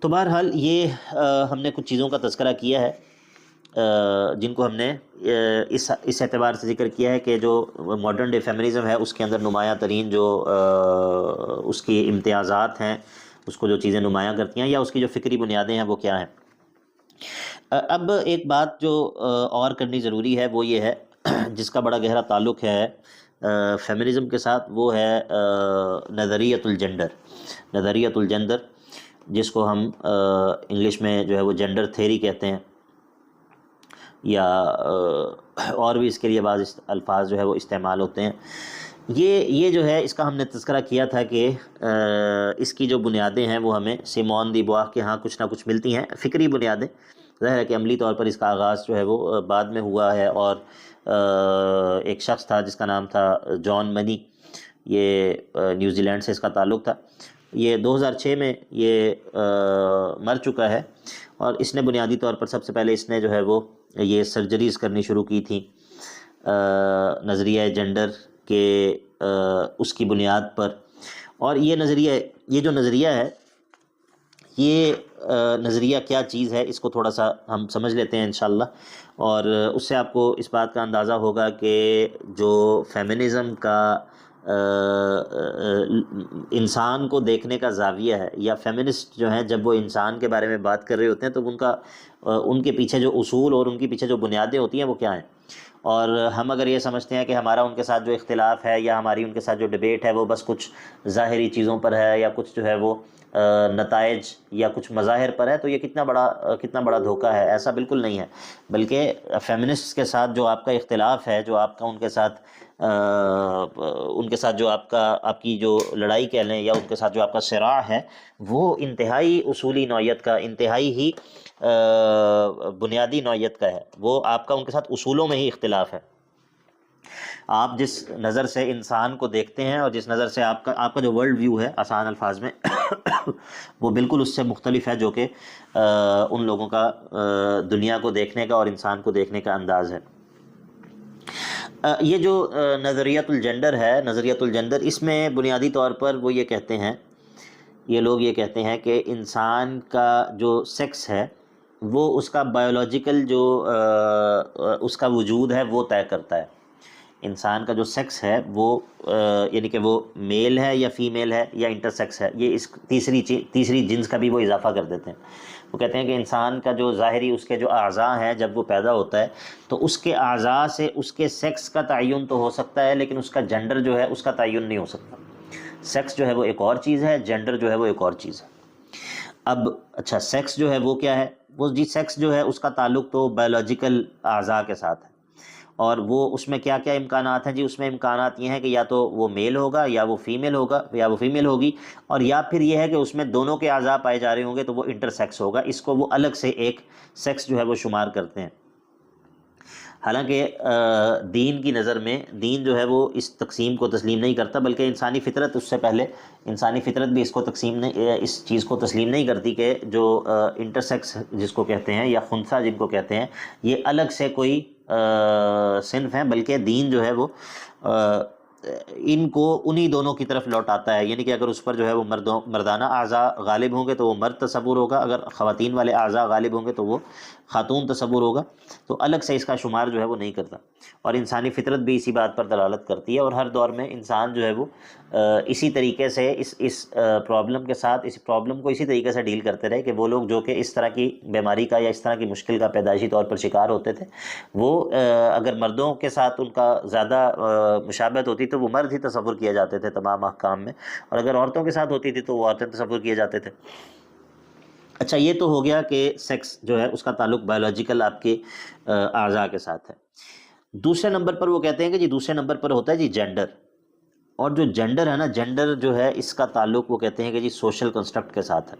تو بہرحال یہ ہم نے کچھ چیزوں کا تذکرہ کیا ہے، جن کو ہم نے اس اعتبار سے ذکر کیا ہے کہ جو ماڈرن ڈے فیمنزم ہے اس کے اندر نمایاں ترین جو اس کی امتیازات ہیں، اس کو جو چیزیں نمایاں کرتی ہیں یا اس کی جو فکری بنیادیں ہیں وہ کیا ہیں۔ اب ایک بات جو اور کرنی ضروری ہے وہ یہ ہے جس کا بڑا گہرا تعلق ہے فیمنزم کے ساتھ، وہ ہے نظریۃ الجنڈر۔ نظریۃ الجنڈر جس کو ہم انگلش میں جو ہے وہ جینڈر تھیوری کہتے ہیں، یا اور بھی اس کے لیے بعض الفاظ جو ہے وہ استعمال ہوتے ہیں۔ یہ جو ہے اس کا ہم نے تذکرہ کیا تھا کہ اس کی جو بنیادیں ہیں وہ ہمیں سیمون دی بواک کے ہاں کچھ نہ کچھ ملتی ہیں، فکری بنیادیں۔ ظاہر ہے کہ عملی طور پر اس کا آغاز جو ہے وہ بعد میں ہوا ہے، اور ایک شخص تھا جس کا نام تھا جان منی، یہ نیوزی لینڈ سے اس کا تعلق تھا۔ یہ 2006 میں یہ مر چکا ہے، اور اس نے بنیادی طور پر سب سے پہلے اس نے جو ہے وہ یہ سرجریز کرنی شروع کی تھیں نظریہ جنڈر کے اس کی بنیاد پر۔ اور یہ جو نظریہ ہے، یہ نظریہ کیا چیز ہے اس کو تھوڑا سا ہم سمجھ لیتے ہیں انشاءاللہ، اور اس سے آپ کو اس بات کا اندازہ ہوگا کہ جو فیمنزم کا انسان کو دیکھنے کا زاویہ ہے، یا فیمنسٹ جو ہیں جب وہ انسان کے بارے میں بات کر رہے ہوتے ہیں تو ان کے پیچھے جو اصول اور ان کے پیچھے جو بنیادیں ہوتی ہیں وہ کیا ہیں۔ اور ہم اگر یہ سمجھتے ہیں کہ ہمارا ان کے ساتھ جو اختلاف ہے یا ہماری ان کے ساتھ جو ڈیبیٹ ہے وہ بس کچھ ظاہری چیزوں پر ہے، یا کچھ جو ہے وہ نتائج یا کچھ مظاہر پر ہے، تو یہ کتنا بڑا دھوکہ ہے۔ ایسا بالکل نہیں ہے، بلکہ فیمنسٹ کے ساتھ جو آپ کا اختلاف ہے، جو آپ کا ان کے ساتھ جو آپ کی جو لڑائی کہہ لیں، یا ان کے ساتھ جو آپ کا صراع ہے، وہ انتہائی اصولی نوعیت کا، انتہائی ہی بنیادی نوعیت کا ہے۔ وہ آپ کا ان کے ساتھ اصولوں میں ہی اختلاف ہے۔ آپ جس نظر سے انسان کو دیکھتے ہیں اور جس نظر سے آپ کا جو ورلڈ ویو ہے آسان الفاظ میں وہ بالکل اس سے مختلف ہے جو کہ ان لوگوں کا دنیا کو دیکھنے کا اور انسان کو دیکھنے کا انداز ہے۔ یہ جو نظریۃ الجنڈر ہے، نظریۃ الجنڈر، اس میں بنیادی طور پر وہ یہ لوگ یہ کہتے ہیں کہ انسان کا جو سیکس ہے وہ اس کا بایولوجیکل جو اس کا وجود ہے وہ طے کرتا ہے۔ انسان کا جو سیکس ہے وہ یعنی کہ وہ میل ہے یا فیمیل ہے یا انٹرسیکس ہے، یہ اس تیسری جنس کا بھی وہ اضافہ کر دیتے ہیں۔ وہ کہتے ہیں کہ انسان کا جو ظاہری اس کے جو اعضاء ہیں جب وہ پیدا ہوتا ہے تو اس کے اعضاء سے اس کے سیکس کا تعین تو ہو سکتا ہے، لیکن اس کا جنڈر جو ہے اس کا تعین نہیں ہو سکتا۔ سیکس جو ہے وہ ایک اور چیز ہے، جنڈر جو ہے وہ ایک اور چیز ہے۔ اب اچھا، سیکس جو ہے وہ کیا ہے؟ سیکس جو ہے اس کا تعلق تو بایولوجیکل اعضاء کے ساتھ ہے، اور وہ اس میں کیا کیا امکانات ہیں؟ اس میں امکانات یہ ہیں کہ یا تو وہ میل ہوگا یا وہ فیمیل ہوگی، اور یا پھر یہ ہے کہ اس میں دونوں کے اعضاء پائے جا رہے ہوں گے تو وہ انٹرسیکس ہوگا۔ اس کو وہ الگ سے ایک سیکس جو ہے وہ شمار کرتے ہیں۔ حالانکہ دین کی نظر میں دین جو ہے وہ اس تقسیم کو تسلیم نہیں کرتا، بلکہ انسانی فطرت اس سے پہلے انسانی فطرت بھی اس چیز کو تسلیم نہیں کرتی کہ جو انٹرسیکس جس کو کہتے ہیں یا خنثی جن کو کہتے ہیں یہ الگ سے کوئی صنف ہیں، بلکہ دین جو ہے وہ ان کو انہی دونوں کی طرف لوٹاتا ہے۔ یعنی کہ اگر اس پر جو ہے وہ مردانہ اعضاء غالب ہوں گے تو وہ مرد تصور ہوگا، اگر خواتین والے اعضاء غالب ہوں گے تو وہ خاتون تصور ہوگا، تو الگ سے اس کا شمار جو ہے وہ نہیں کرتا۔ اور انسانی فطرت بھی اسی بات پر دلالت کرتی ہے، اور ہر دور میں انسان جو ہے وہ اسی طریقے سے اس پرابلم کے ساتھ، اس پرابلم کو اسی طریقے سے ڈیل کرتے رہے کہ وہ لوگ جو کہ اس طرح کی بیماری کا یا اس طرح کی مشکل کا پیدائشی طور پر شکار ہوتے تھے، وہ اگر مردوں کے ساتھ ان کا زیادہ مشابہت ہوتی تو وہ مرد ہی تصور کیے جاتے تھے تمام احکام میں، اور اگر عورتوں کے ساتھ ہوتی تھی تو وہ عورتیں تصور کیے جاتے تھے۔ اچھا، یہ تو ہو گیا کہ سیکس جو ہے اس کا تعلق بایولوجیکل آپ کے اعضاء کے ساتھ ہے۔ دوسرے نمبر پر وہ کہتے ہیں کہ دوسرے نمبر پر ہوتا ہے جینڈر، اور جو جینڈر ہے نا، جینڈر جو ہے اس کا تعلق وہ کہتے ہیں کہ سوشل کنسٹرکٹ کے ساتھ ہے۔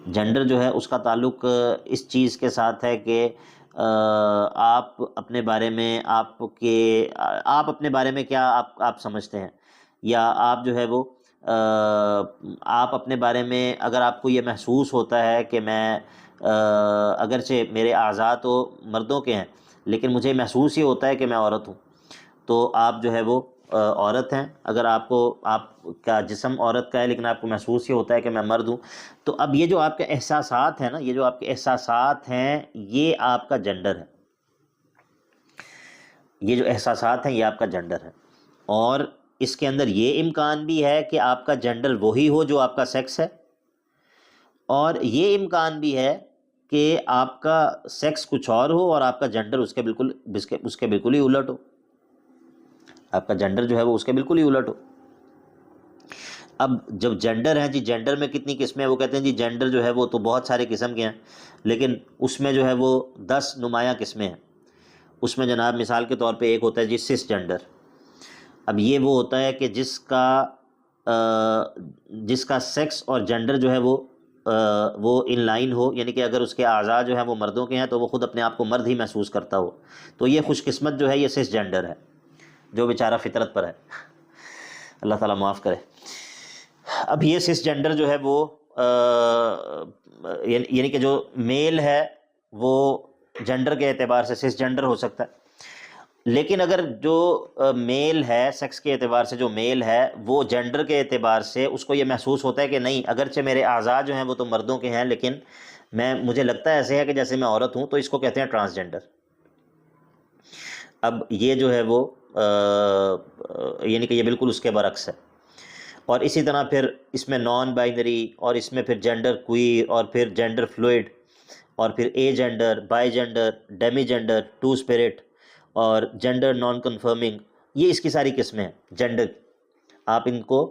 جینڈر جو ہے اس کا تعلق اس چیز کے ساتھ ہے کہ آپ اپنے بارے میں اپنے بارے میں کیا آپ سمجھتے ہیں، یا آپ جو ہے وہ آپ اپنے بارے میں اگر آپ کو یہ محسوس ہوتا ہے کہ میں اگرچہ میرے اعضاء تو مردوں کے ہیں لیکن مجھے محسوس یہ ہوتا ہے کہ میں عورت ہوں، تو آپ جو ہے وہ عورت ہیں، اگر آپ کا جسم عورت کا ہے لیکن آپ کو محسوس یہ ہوتا ہے کہ میں مرد ہوں، تو اب یہ جو آپ کے احساسات ہیں نا، یہ جو آپ کے احساسات ہیں یہ آپ کا جنڈر ہے، یہ جو احساسات ہیں یہ آپ کا جنڈر ہے۔ اور اس کے اندر یہ امکان بھی ہے کہ آپ کا جنڈر وہی ہو جو آپ کا سیکس ہے، اور یہ امکان بھی ہے کہ آپ کا سیکس کچھ اور ہو اور آپ کا جنڈر اس کے بالکل ہی الٹ ہو، آپ کا جنڈر جو ہے وہ اس کے بالکل ہی الٹ ہو۔ اب جب جنڈر ہیں جی، جنڈر میں کتنی قسمیں ہیں؟ وہ کہتے ہیں جی جنڈر جو ہے وہ تو بہت سارے قسم کے ہیں، لیکن اس میں جو ہے وہ 10 نمایاں قسمیں ہیں۔ اس میں جناب مثال کے طور پہ ایک ہوتا ہے جی سس جنڈر۔ اب یہ وہ ہوتا ہے کہ جس کا سیکس اور جنڈر جو ہے وہ ان لائن ہو، یعنی کہ اگر اس کے اعضاء جو ہیں وہ مردوں کے ہیں تو وہ خود اپنے آپ کو مرد ہی محسوس کرتا ہو، تو یہ خوش قسمت جو ہے یہ سس جنڈر ہے، جو بیچارہ فطرت پر ہے، اللہ تعالیٰ معاف کرے۔ اب یہ سس جنڈر جو ہے وہ یعنی کہ جو میل ہے وہ جنڈر کے اعتبار سے سس جنڈر ہو سکتا ہے، لیکن اگر جو میل ہے سیکس کے اعتبار سے جو میل ہے وہ جنڈر کے اعتبار سے اس کو یہ محسوس ہوتا ہے کہ نہیں، اگرچہ میرے اعضاء جو ہیں وہ تو مردوں کے ہیں لیکن مجھے لگتا ہے ایسے ہے کہ جیسے میں عورت ہوں، تو اس کو کہتے ہیں ٹرانسجنڈر۔ اب یہ جو ہے وہ یعنی کہ یہ بالکل اس کے برعکس ہے۔ اور اسی طرح پھر اس میں نان بائنری، اور اس میں پھر جنڈر کوئر، اور پھر جنڈر فلوئڈ، اور پھر agender, bigender, demigender, two spirit, اور جنڈر نان کنفرمنگ، یہ اس کی ساری قسمیں ہیں جنڈر۔ آپ ان کو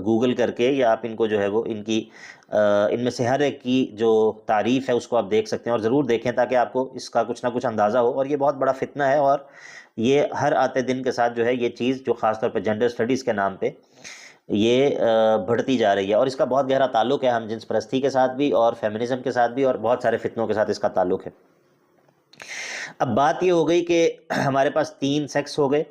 گوگل کر کے یا آپ ان کو جو ہے وہ ان میں سے ہر ایک کی جو تعریف ہے اس کو آپ دیکھ سکتے ہیں، اور ضرور دیکھیں تاکہ آپ کو اس کا کچھ نہ کچھ اندازہ ہو۔ اور یہ بہت بڑا فتنہ ہے، اور یہ ہر آتے دن کے ساتھ جو ہے یہ چیز جو خاص طور پہ جنڈر سٹڈیز کے نام پہ یہ بڑھتی جا رہی ہے، اور اس کا بہت گہرا تعلق ہے ہم جنس پرستی کے ساتھ بھی، اور فیمنزم کے ساتھ بھی، اور بہت سارے فتنوں کے ساتھ اس کا تعلق ہے۔ اب بات یہ ہو گئی کہ ہمارے پاس 3 سیکس ہو گئے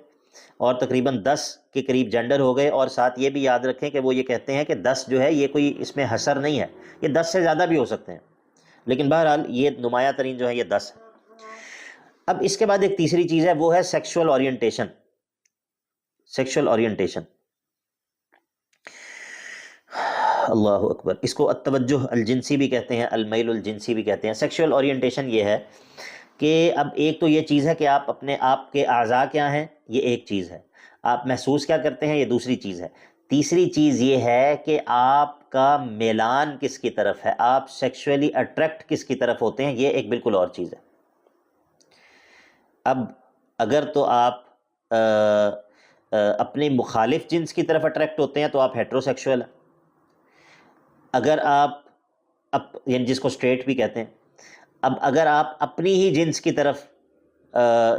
اور تقریباً 10 کے قریب جنڈر ہو گئے، اور ساتھ یہ بھی یاد رکھیں کہ وہ یہ کہتے ہیں کہ 10 جو ہے یہ کوئی اس میں حصر نہیں ہے، یہ 10 سے زیادہ بھی ہو سکتے ہیں، لیکن بہرحال یہ نمایاں ترین جو ہے یہ 10 ہے۔ اب اس کے بعد ایک تیسری چیز ہے، وہ ہے سیکشول اورینٹیشن۔ سیکشول اورینٹیشن، اللہ اکبر، اس کو التوجہ الجنسی بھی کہتے ہیں، المیل الجنسی بھی کہتے ہیں۔ سیکشول اورینٹیشن یہ ہے کہ اب ایک تو یہ چیز ہے کہ آپ کے اعضاء کیا ہیں، یہ ایک چیز ہے، آپ محسوس کیا کرتے ہیں، یہ دوسری چیز ہے، تیسری چیز یہ ہے کہ آپ کا میلان کس کی طرف ہے، آپ سیکشولی اٹریکٹ کس کی طرف ہوتے ہیں، یہ ایک بالکل اور چیز ہے۔ اب اگر تو آپ اپنے مخالف جنس کی طرف اٹریکٹ ہوتے ہیں تو آپ ہیٹرو سیکشول ہیں، اگر آپ یعنی جس کو اسٹریٹ بھی کہتے ہیں، اب اگر آپ اپنی ہی جنس کی طرف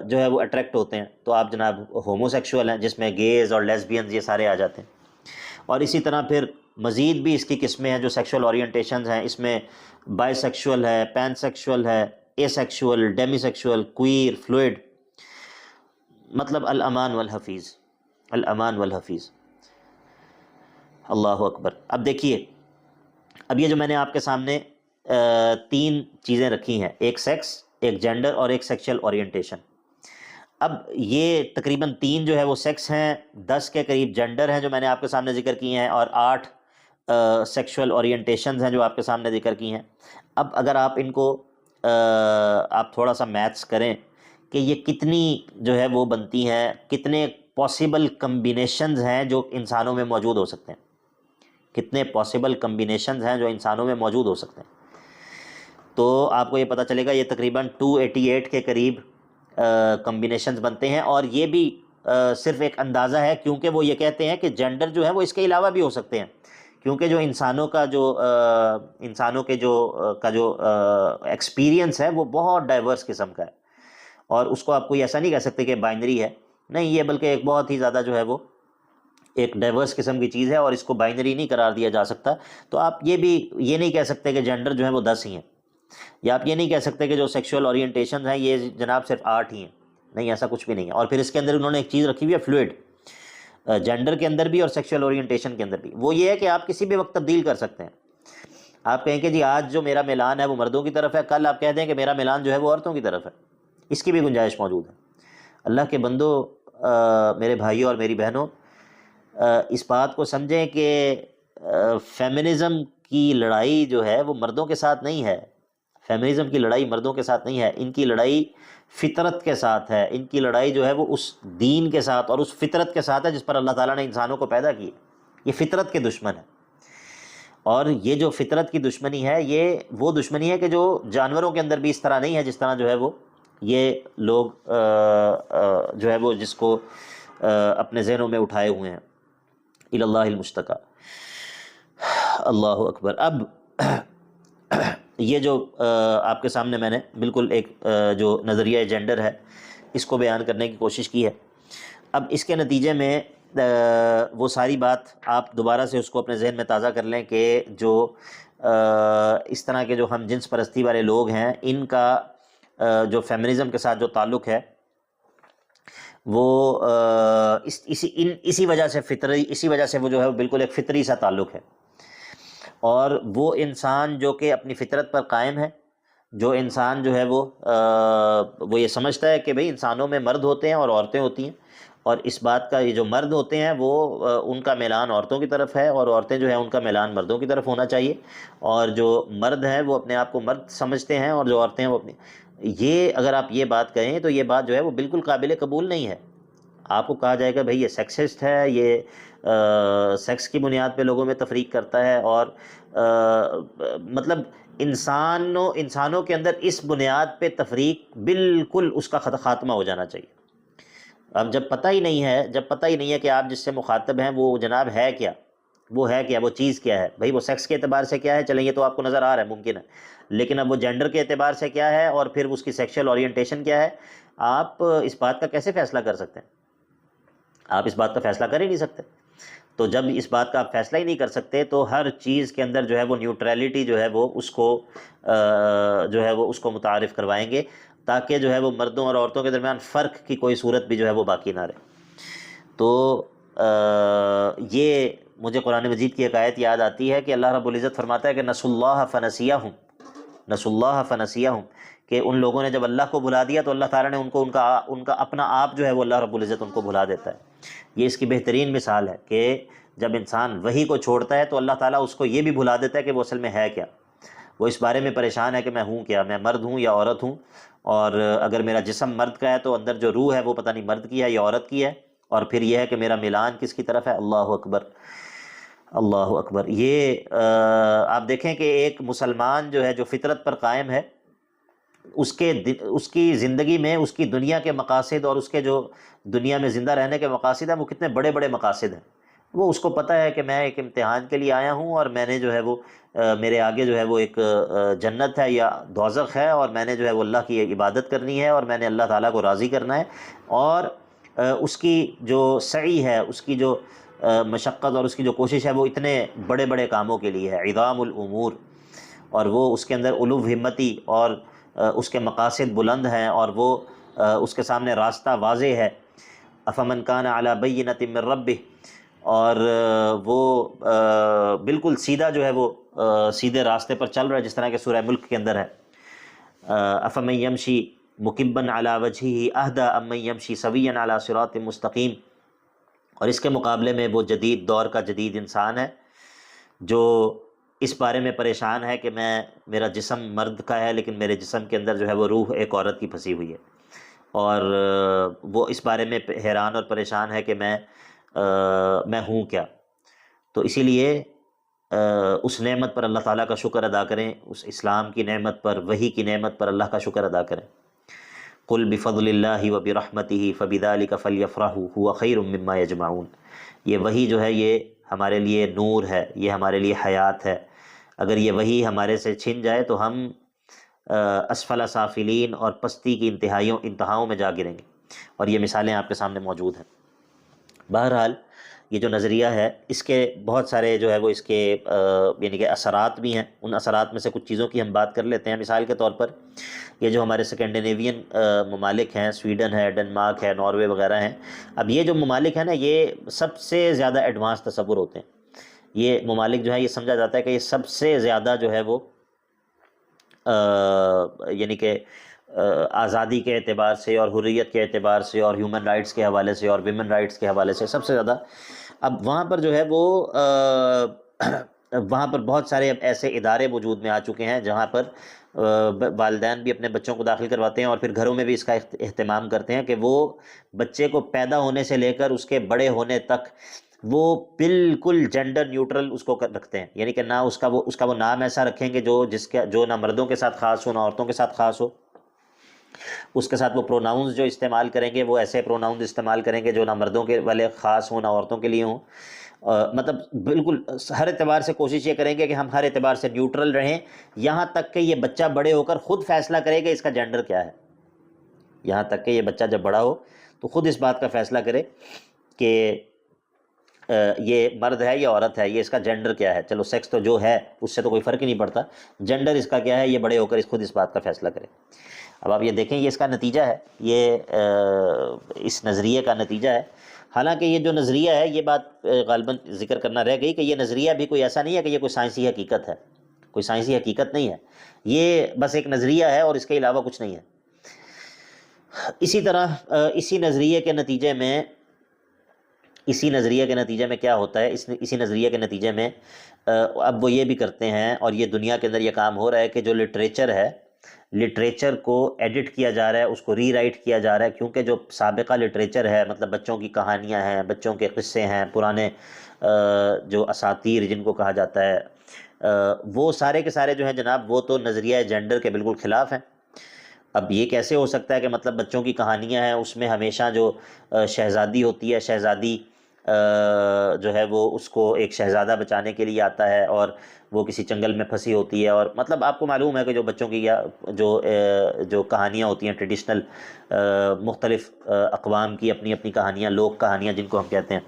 جو ہے وہ اٹریکٹ ہوتے ہیں تو آپ جناب ہومو سیکشول ہیں، جس میں گیز اور لیسبینز یہ سارے آ جاتے ہیں۔ اور اسی طرح پھر مزید بھی اس کی قسمیں ہیں جو سیکشول اورینٹیشنز ہیں، اس میں بائی سیکشول ہے، پین سیکشول ہے، asexual, demisexual, queer, fluid, مطلب الامان والحفیظ، الامان والحفیظ، اللہ اکبر۔ اب دیکھیے، اب یہ جو میں نے آپ کے سامنے 3 چیزیں رکھی ہیں، ایک سیکس، ایک جینڈر اور ایک سیکشل اورینٹیشن۔ اب یہ تقریباً 3 جو ہے وہ سیکس ہیں، 10 کے قریب جینڈر ہیں جو میں نے آپ کے سامنے ذکر کی ہیں، اور 8 سیکشل اورینٹیشنز ہیں جو آپ کے سامنے ذکر کی ہیں۔ اب اگر آپ ان کو آپ تھوڑا سا میتھس کریں کہ یہ کتنی جو ہے وہ بنتی ہیں، کتنے پاسبل کمبینیشنز ہیں جو انسانوں میں موجود ہو سکتے ہیں، کتنے پاسبل کمبینیشنز ہیں جو انسانوں میں موجود ہو سکتے ہیں، تو آپ کو یہ پتہ چلے گا یہ تقریباً 288 کے قریب کمبینیشنز بنتے ہیں۔ اور یہ بھی صرف ایک اندازہ ہے، کیونکہ وہ یہ کہتے ہیں کہ جینڈر جو ہے وہ اس کے علاوہ بھی ہو سکتے ہیں، کیونکہ جو انسانوں کے جو ایکسپیرینس ہے وہ بہت ڈائیورس قسم کا ہے، اور اس کو آپ کوئی ایسا نہیں کہہ سکتے کہ بائنری ہے، نہیں، یہ بلکہ ایک بہت ہی زیادہ جو ہے وہ ایک ڈائیورس قسم کی چیز ہے، اور اس کو بائنری نہیں قرار دیا جا سکتا۔ تو آپ یہ نہیں کہہ سکتے کہ جینڈر جو ہے وہ 10 ہی ہیں، یا آپ یہ نہیں کہہ سکتے کہ جو سیکشول اورینٹیشن ہیں یہ جناب صرف 8 ہی ہیں، نہیں، ایسا کچھ بھی نہیں ہے۔ اور پھر اس کے اندر انہوں نے ایک چیز رکھی ہوئی ہے فلوئڈ، جینڈر کے اندر بھی اور سیکشول اورینٹیشن کے اندر بھی، وہ یہ ہے کہ آپ کسی بھی وقت تبدیل کر سکتے ہیں۔ آپ کہیں کہ جی آج جو میرا میلان ہے وہ مردوں کی طرف ہے، کل آپ کہہ دیں کہ میرا میلان جو ہے وہ عورتوں کی طرف ہے، اس کی بھی گنجائش موجود ہے۔ اللہ کے بندو، میرے بھائیوں اور میری بہنوں، اس بات کو سمجھیں کہ فیمنزم کی لڑائی جو ہے وہ مردوں کے ساتھ نہیں ہے، فیمنزم کی لڑائی مردوں کے ساتھ نہیں ہے، ان کی لڑائی فطرت کے ساتھ ہے، ان کی لڑائی جو ہے وہ اس دین کے ساتھ اور اس فطرت کے ساتھ ہے جس پر اللہ تعالیٰ نے انسانوں کو پیدا کیا۔ یہ فطرت کے دشمن ہے، اور یہ جو فطرت کی دشمنی ہے یہ وہ دشمنی ہے کہ جو جانوروں کے اندر بھی اس طرح نہیں ہے جس طرح جو ہے وہ یہ لوگ جو ہے وہ جس کو اپنے ذہنوں میں اٹھائے ہوئے ہیں۔ الی اللہ المشتقى، اللہ اکبر۔ اب یہ جو آپ کے سامنے میں نے بالکل ایک جو نظریہ جینڈر ہے اس کو بیان کرنے کی کوشش کی ہے۔ اب اس کے نتیجے میں وہ ساری بات آپ دوبارہ سے اس کو اپنے ذہن میں تازہ کر لیں کہ جو اس طرح کے جو ہم جنس پرستی والے لوگ ہیں ان کا جو فیمنزم کے ساتھ جو تعلق ہے وہ اسی وجہ سے اسی وجہ سے وہ جو ہے بالکل ایک فطری سا تعلق ہے، اور وہ انسان جو کہ اپنی فطرت پر قائم ہے، جو انسان جو ہے وہ یہ سمجھتا ہے کہ بھئی انسانوں میں مرد ہوتے ہیں اور عورتیں ہوتی ہیں، اور اس بات کا یہ جو مرد ہوتے ہیں وہ ان کا میلان عورتوں کی طرف ہے، اور عورتیں جو ہیں ان کا میلان مردوں کی طرف ہونا چاہیے، اور جو مرد ہیں وہ اپنے آپ کو مرد سمجھتے ہیں اور جو عورتیں ہیں وہ اپنی، یہ اگر آپ یہ بات کہیں تو یہ بات جو ہے وہ بالکل قابل قبول نہیں ہے۔ آپ کو کہا جائے گا بھئی یہ سیکسسٹ ہے، یہ سیکس کی بنیاد پہ لوگوں میں تفریق کرتا ہے، اور مطلب انسانوں کے اندر اس بنیاد پہ تفریق بالکل اس کا خاتمہ ہو جانا چاہیے۔ اب جب پتہ ہی نہیں ہے کہ آپ جس سے مخاطب ہیں وہ جناب ہے کیا، وہ چیز کیا ہے، بھئی وہ سیکس کے اعتبار سے کیا ہے، چلیں یہ تو آپ کو نظر آ رہا ہے، ممکن ہے، لیکن اب وہ جینڈر کے اعتبار سے کیا ہے اور پھر اس کی سیکشل اورینٹیشن کیا ہے، آپ اس بات کا کیسے فیصلہ کر سکتے ہیں؟ آپ اس بات کا فیصلہ کر ہی نہیں سکتے۔ تو جب اس بات کا آپ فیصلہ ہی نہیں کر سکتے تو ہر چیز کے اندر جو ہے وہ نیوٹرلٹی جو ہے وہ اس کو متعارف کروائیں گے، تاکہ جو ہے وہ مردوں اور عورتوں کے درمیان فرق کی کوئی صورت بھی جو ہے وہ باقی نہ رہے۔ تو یہ مجھے قرآن مجید کی ایک آیت یاد آتی ہے کہ اللہ رب العزت فرماتا ہے کہ نسوا اللہ فنسیہم، کہ ان لوگوں نے جب اللہ کو بھلا دیا تو اللہ تعالیٰ نے ان کا اپنا آپ جو ہے وہ اللہ رب العزت ان کو بھلا دیتا ہے۔ یہ اس کی بہترین مثال ہے کہ جب انسان وحی کو چھوڑتا ہے تو اللہ تعالیٰ اس کو یہ بھی بھلا دیتا ہے کہ وہ اصل میں ہے کیا، وہ اس بارے میں پریشان ہے کہ میں ہوں کیا، میں مرد ہوں یا عورت ہوں، اور اگر میرا جسم مرد کا ہے تو اندر جو روح ہے وہ پتہ نہیں مرد کی ہے یا عورت کی ہے، اور پھر یہ ہے کہ میرا میلان کس کی طرف ہے۔ اللہ اکبر، اللہ اکبر۔ یہ آپ دیکھیں کہ ایک مسلمان جو ہے جو فطرت پر قائم ہے، اس کی زندگی میں اس کی دنیا کے مقاصد اور اس کے جو دنیا میں زندہ رہنے کے مقاصد ہیں وہ کتنے بڑے بڑے مقاصد ہیں۔ وہ اس کو پتہ ہے کہ میں ایک امتحان کے لیے آیا ہوں، اور میں نے جو ہے وہ میرے آگے جو ہے وہ ایک جنت ہے یا دوزخ ہے، اور میں نے جو ہے وہ اللہ کی عبادت کرنی ہے، اور میں نے اللہ تعالیٰ کو راضی کرنا ہے، اور اس کی جو سعی ہے، اس کی جو مشقت اور اس کی جو کوشش ہے وہ اتنے بڑے بڑے کاموں کے لیے ہے، عظام الامور، اور وہ اس کے اندر علو ہمتی اور اس کے مقاصد بلند ہیں، اور وہ اس کے سامنے راستہ واضح ہے۔ افمن کان علی بینۃ من ربہ، اور وہ بالکل سیدھا جو ہے وہ سیدھے راستے پر چل رہا ہے، جس طرح کہ سورہ ملک کے اندر ہے، افمن یمشی مکبا علی وجہہ اہدی امن یمشی سویا علی صراط مستقیم۔ اور اس کے مقابلے میں وہ جدید دور کا جدید انسان ہے جو اس بارے میں پریشان ہے کہ میرا جسم مرد کا ہے لیکن میرے جسم کے اندر جو ہے وہ روح ایک عورت کی پھنسی ہوئی ہے، اور وہ اس بارے میں حیران اور پریشان ہے کہ میں ہوں کیا۔ تو اسی لیے اس نعمت پر اللہ تعالیٰ کا شکر ادا کریں، اس اسلام کی نعمت پر، وحی کی نعمت پر اللہ کا شکر ادا کریں۔ قل بفضل اللہ وبرحمتہ فبذلک فلیفرحوا هو خیر مما یجمعون۔ یہ وحی جو ہے یہ ہمارے لیے نور ہے، یہ ہمارے لیے حیات ہے۔ اگر یہ وحی ہمارے سے چھن جائے تو ہم اسفل سافلین اور پستی کی انتہاؤں میں جا گریں گے، اور یہ مثالیں آپ کے سامنے موجود ہیں۔ بہرحال یہ جو نظریہ ہے اس کے بہت سارے جو ہے وہ اس کے یعنی کہ اثرات بھی ہیں۔ ان اثرات میں سے کچھ چیزوں کی ہم بات کر لیتے ہیں۔ مثال کے طور پر یہ جو ہمارے سکینڈینیوین ممالک ہیں، سویڈن ہے، ڈنمارک ہے، ناروے وغیرہ ہیں، اب یہ جو ممالک ہیں نا یہ سب سے زیادہ ایڈوانس تصور ہوتے ہیں۔ یہ ممالک جو ہے یہ سمجھا جاتا ہے کہ یہ سب سے زیادہ جو ہے وہ یعنی کہ آزادی کے اعتبار سے اور حریت کے اعتبار سے اور ہیومن رائٹس کے حوالے سے اور ویمن رائٹس کے حوالے سے سب سے زیادہ اب وہاں پر جو ہے وہ وہاں پر بہت سارے اب ایسے ادارے وجود میں آ چکے ہیں جہاں پر والدین بھی اپنے بچوں کو داخل کرواتے ہیں اور پھر گھروں میں بھی اس کا اہتمام کرتے ہیں کہ وہ بچے کو پیدا ہونے سے لے کر اس کے بڑے ہونے تک وہ بالکل جینڈر نیوٹرل اس کو رکھتے ہیں، یعنی کہ نہ اس کا وہ نام ایسا رکھیں گے جو نہ مردوں کے ساتھ خاص ہو نہ عورتوں کے ساتھ خاص ہو، اس کے ساتھ وہ پروناؤنز جو استعمال کریں گے وہ ایسے پروناؤنز استعمال کریں گے جو نہ مردوں کے والے خاص ہوں نہ عورتوں کے لیے ہوں، مطلب بالکل ہر اعتبار سے کوشش یہ کریں گے کہ ہم ہر اعتبار سے نیوٹرل رہیں، یہاں تک کہ یہ بچہ بڑے ہو کر خود فیصلہ کرے کہ اس کا جینڈر کیا ہے، یہاں تک کہ یہ بچہ جب بڑا ہو تو خود اس بات کا فیصلہ کرے کہ یہ مرد ہے یا عورت ہے، یہ اس کا جینڈر کیا ہے، چلو سیکس تو جو ہے اس سے تو کوئی فرق ہی نہیں پڑتا، جینڈر اس کا کیا ہے یہ بڑے ہو کر خود اس بات کا فیصلہ کرے۔ اب آپ یہ دیکھیں یہ اس کا نتیجہ ہے، یہ اس نظریے کا نتیجہ ہے۔ حالانکہ یہ جو نظریہ ہے یہ بات غالباً ذکر کرنا رہ گئی کہ یہ نظریہ بھی کوئی ایسا نہیں ہے کہ یہ کوئی سائنسی حقیقت ہے، کوئی سائنسی حقیقت نہیں ہے، یہ بس ایک نظریہ ہے اور اس کے علاوہ کچھ نہیں ہے۔ اسی طرح اسی نظریے کے نتیجے میں کیا ہوتا ہے، اسی نظریے کے نتیجے میں اب وہ یہ بھی کرتے ہیں اور یہ دنیا کے اندر یہ کام ہو رہا ہے کہ جو لٹریچر کو ایڈٹ کیا جا رہا ہے، اس کو ری رائٹ کیا جا رہا ہے، کیونکہ جو سابقہ لٹریچر ہے مطلب بچوں کی کہانیاں ہیں، بچوں کے قصے ہیں، پرانے جو اساطیر جن کو کہا جاتا ہے، وہ سارے کے سارے جو ہیں جناب وہ تو نظریہ جینڈر کے بالکل خلاف ہیں۔ اب یہ کیسے ہو سکتا ہے کہ مطلب بچوں کی کہانیاں ہیں اس میں ہمیشہ جو شہزادی ہوتی ہے، شہزادی جو ہے وہ اس کو ایک شہزادہ بچانے کے لیے آتا ہے اور وہ کسی چنگل میں پھنسی ہوتی ہے، اور مطلب آپ کو معلوم ہے کہ جو بچوں کی یا جو کہانیاں ہوتی ہیں ٹریڈیشنل مختلف اقوام کی اپنی اپنی کہانیاں، لوک کہانیاں جن کو ہم کہتے ہیں،